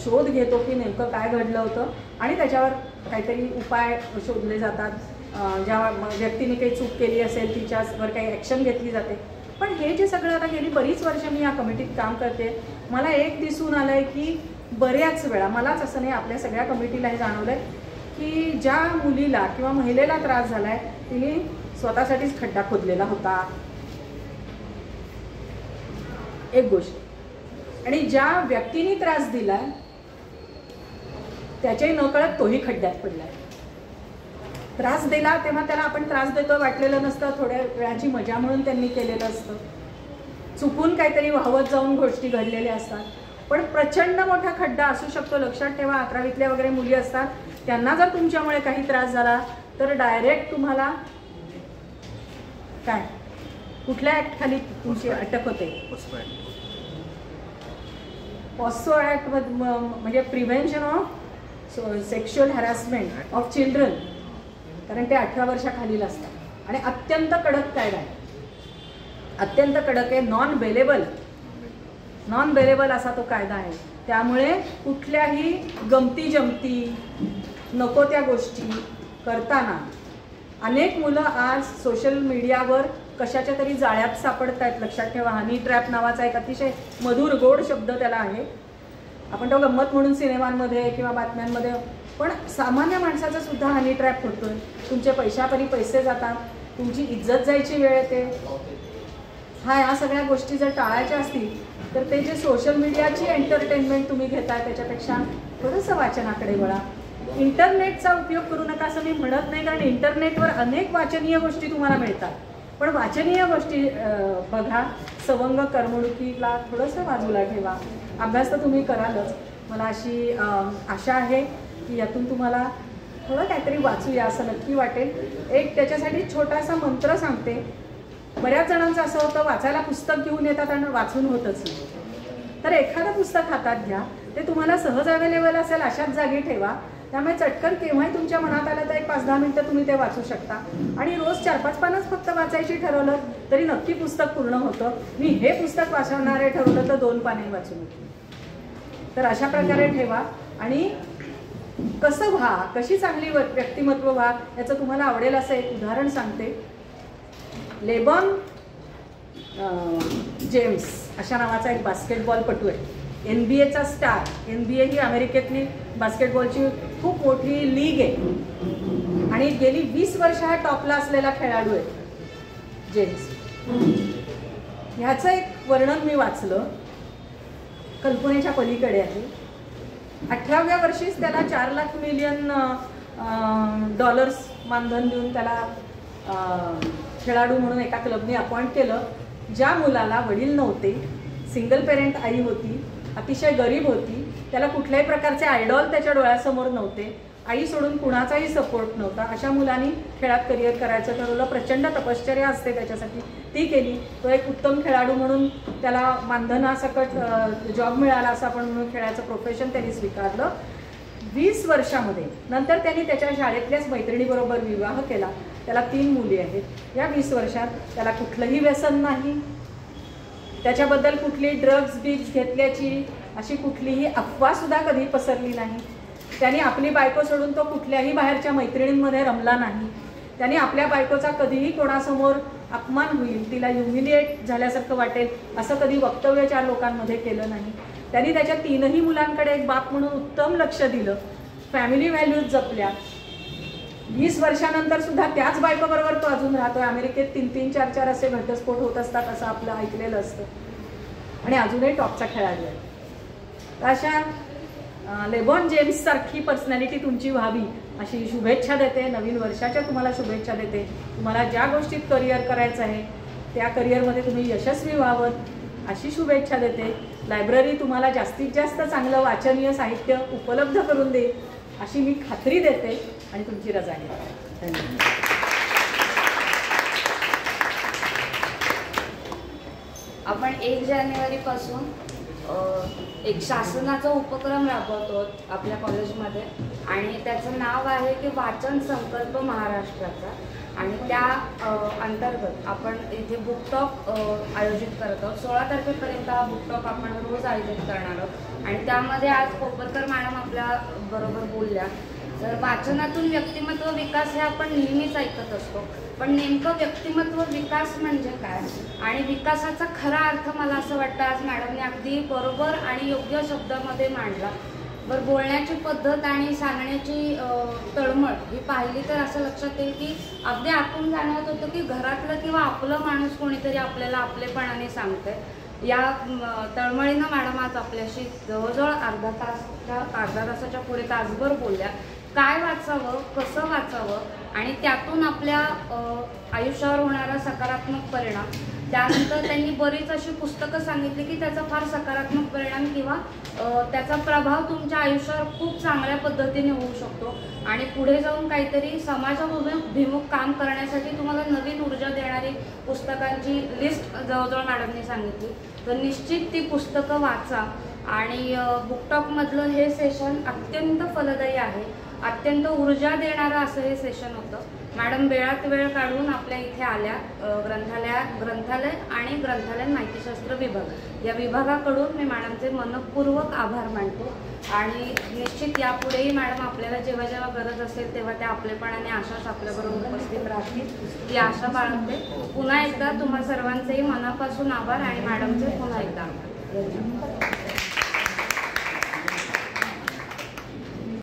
शोध घेतो की नेमकं काय घडलं होतं आणि त्याच्यावर काहीतरी उपाय शोधले जातात. ज्या व्यक्तीने काही चूक केली असेल तिच्यावर काही ॲक्शन घेतली जाते. पण हे जे सगळं आता गेली बरीच वर्ष मी या कमिटीत काम करते, मला एक दिसून आलं आहे की बऱ्याच वेळा, मलाच असं नाही आपल्या सगळ्या कमिटीला हे जाणवलं आहे की ज्या मुलीला किंवा महिलेला त्रास झाला आहे तिने स्वतःसाठीच खड्डा खोदलेला होता, एक गोष्ट, आणि ज्या व्यक्तीने त्रास दिला त्याच्याही नकळत तोही खड्ड्यात पडलाय. त्रास दिला तेव्हा त्याला आपण त्रास देतो वाटलेलं नसतं, थोड्या वेळाची मजा म्हणून त्यांनी केलेलं असतं. चुकून काहीतरी वाहवत जाऊन गोष्टी घडलेल्या असतात. पण प्रचंड मोठा खड्डा असू शकतो. लक्षात ठेवा, 11वीतल्या वगैरे मुली असतात, त्यांना जर तुमच्यामुळे काही त्रास झाला तर डायरेक्ट तुम्हाला काय, कुठल्या ॲक्ट खाली तुमची अटक होते? पॉस्को ॲक्ट, म्हणजे prevention of sexual harassment of children, कारण ते 18 वर्षाखालील असतात. आणि अत्यंत कडक कायदा आहे, अत्यंत कडक आहे. नॉन बेलेबल असा तो कायदा आहे. त्यामुळे कुठल्याही गमती जमती नको त्या गोष्टी करताना अनेक मुलं आज सोशल मीडियावर कशाच्या तरी जाळ्यात सापडत आहेत. लक्षात ठेवा, हनी ट्रॅप नावाचा एक अतिशय मधुर गोड शब्द त्याला आहे. आपण तो गंमत म्हणून सिनेमांमध्ये किंवा बातम्यांमध्ये, पण सामान्य माणसाचा सुद्धा हनी ट्रॅप होतोय. तुमचे पैशापरी पैसे जातात, तुमची इज्जत जायची वेळ येते. या सगळ्या गोष्टी जर टाळायच्या असतील तर ते जे सोशल मीडियाची एंटरटेनमेंट तुम्ही घेताय त्याच्यापेक्षा थोडंसं वाचनाकडे वळा. इंटरनेटचा उपयोग करू नका असं मी म्हणत नाही, कारण इंटरनेटवर अनेक वाचनीय गोष्टी तुम्हाला मिळतात. पण वाचनीय गोष्टी बघा, सवंग करमणुकीला थोडंसं बाजूला ठेवा. अभ्यास तर तुम्ही करालच. मला अशी आशा आहे की यातून तुम्हाला थोडं काहीतरी वाचूया असं नक्की वाटेल. एक त्याच्यासाठी छोटासा मंत्र सांगते. बऱ्याच जणांचं असं होतं, वाचायला पुस्तक घेऊन येतात आणि वाचून होतच नाही. तर एखादं पुस्तक हातात घ्या, ते तुम्हाला सहज अवेलेबल असेल अशाच जागी ठेवा. त्यामुळे चटकन केव्हाही तुमच्या मनात आलं तर एक 5-10 मिनटं तुम्ही ते वाचू शकता. आणि रोज 4-5 पानंच फक्त वाचायची ठरवलं तरी नक्की पुस्तक पूर्ण होतं. मी हे पुस्तक वाचवणारे ठरवलं तर 2 पाने वाचून होतं. तर अशा प्रकारे ठेवा. आणि कसं व्हा, कशी चांगली व्यक्तिमत्व व्हा, याचं तुम्हाला आवडेल असं एक उदाहरण सांगते. लेब्रॉन जेम्स अशा नावाचा एक बास्केटबॉलपटू आहे, NBA चा स्टार. NBA ही अमेरिकेतली बास्केटबॉलची खूप मोठी लीग आहे आणि गेली 20 वर्ष हा टॉपला असलेला खेळाडू आहे जेम्स. ह्याचं एक वर्णन मी वाचलं, कल्पनेच्या पलीकडे आहे. 18व्या वर्षीच त्याला 4 लाख मिलियन डॉलर्स मानधन देऊन त्याला खेळाडू म्हणून एका क्लबने अपॉइंट केलं. ज्या मुलाला वडील नव्हते, सिंगल पेरेंट आई होती, अतिशय गरीब होती, त्याला कुठल्याही प्रकारचे आयडॉल त्याच्या डोळ्यासमोर नव्हते, आई सोडून कुणाचाही सपोर्ट नव्हता, अशा मुलांनी खेळात करिअर करायचं ठरवलं. प्रचंड तपश्चर्या असते त्याच्यासाठी, ती केली. तो एक उत्तम खेळाडू म्हणून त्याला मानधनासकट जॉब मिळाला असं आपण म्हणून खेळाचं प्रोफेशन त्यांनी स्वीकारलं. 20 वर्षामध्ये नंतर त्यांनी त्याच्या शाळेतल्याच मैत्रिणीबरोबर विवाह केला. त्याला 3 मुली आहेत. या 20 वर्षात त्याला कुठलंही व्यसन नाही, त्याच्याबद्दल कुठली ड्रग्ज बिग्स घेतल्याची अशी कुठलीही अफवासुद्धा कधी पसरली नाही. त्यांनी आपली बायको सोडून तो कुठल्याही बाहेरच्या मैत्रिणींमध्ये रमला नाही. त्यांनी आपल्या बायकोचा कधीही कोणासमोर अपमान होईल, तिला ह्युमिलिएट झाल्यासारखं वाटेल असं कधी वक्तव्य 4 लोकांमध्ये केलं नाही. त्यांनी त्याच्या 3ही मुलांकडे एक बाप म्हणून उत्तम लक्ष दिलं, फॅमिली व्हॅल्यूज जपल्या. 20 वर्षानंतर सुद्धा त्याच बायकोबरोबर तो अजून राहतोय. अमेरिकेत 3-3, 4-4 असे घटस्फोट होत असतात असं आपलं ऐकलेलं असतं आणि अजूनही टॉपचा खेळाडू आहे. अशा लेब्रॉन जेम्स सारखी पर्सनॅलिटी तुमची व्हावी अशी शुभेच्छा देते. नवीन वर्षाच्या तुम्हाला शुभेच्छा देते. तुम्हाला ज्या गोष्टीत करिअर करायचं आहे त्या करिअरमध्ये तुम्ही यशस्वी व्हावं अशी शुभेच्छा देते. लायब्ररी तुम्हाला जास्तीत जास्त चांगलं वाचनीय साहित्य उपलब्ध करून दे अशी मी खात्री देते आणि तुमची रजा घेते. धन्यवाद. आपण 1 जानेवारीपासून एक शासनाचा उपक्रम राबवतो आपल्या कॉलेजमध्ये आणि त्याचं नाव आहे की वाचन संकल्प महाराष्ट्राचा. आणि त्या अंतर्गत आपण इथे बुक टॉक आयोजित करत आहोत. 16 तारखेपर्यंत हा बुक टॉक आपण रोज आयोजित करणार आहोत आणि त्यामध्ये आज कोपरकर मॅडम आपल्या बरोबर बोलल्या. तर वाचनातून व्यक्तिमत्व विकास हे आपण नेहमीच ऐकत असतो, पण नेमकं व्यक्तिमत्व विकास म्हणजे काय आणि विकासाचा खरा अर्थ मला असं वाटतं आज मॅडमने अगदी बरोबर आणि योग्य शब्दामध्ये मांडला. बरं, बोलण्याची पद्धत आणि सांगण्याची तळमळ ही पाहिली तर असं लक्षात येईल की अगदी आतून जाणवत होतं की घरातलं किंवा आपलं माणूस कोणीतरी आपल्याला आपलेपणाने सांगतंय. या तळमळीनं मॅडम आज आपल्याशी जवळजवळ अर्धा तासाच्या पुढे तासभर बोलल्या. काय वाचावं, कसं वाचावं आणि त्यातून आपल्या आयुष्यावर होणारा सकारात्मक परिणाम. त्यानंतर त्यांनी बरीच अशी पुस्तकं सांगितली की त्याचा फार सकारात्मक परिणाम किंवा त्याचा प्रभाव तुमच्या आयुष्यावर खूप चांगल्या पद्धतीने होऊ शकतो आणि पुढे जाऊन काहीतरी समाजाभिमुख काम करण्यासाठी तुम्हाला नवीन ऊर्जा देणारी पुस्तकांची लिस्ट जवळजवळ मॅडमने सांगितली. तर निश्चित ती पुस्तकं वाचा आणि बुकटॉकमधलं हे सेशन अत्यंत फलदायी आहे, अत्यंत ऊर्जा देणारं असं हे सेशन होतं. मॅडम वेळात वेळ काढून आपल्या इथे आल्या. ग्रंथालय आणि ग्रंथालय माहितीशास्त्र विभाग या विभागाकडून मी मॅडमचे मनपूर्वक आभार मानतो आणि निश्चित यापुढेही मॅडम आपल्याला जेव्हा जेव्हा गरज असेल तेव्हा त्या आपलेपणाने आशाच आपल्याबरोबर उपस्थित राहतील ही आशा बाळगते. पुन्हा एकदा तुम्हा सर्वांचेही मनापासून आभार आणि मॅडमचे पुन्हा एकदा आभार. धन्यवाद.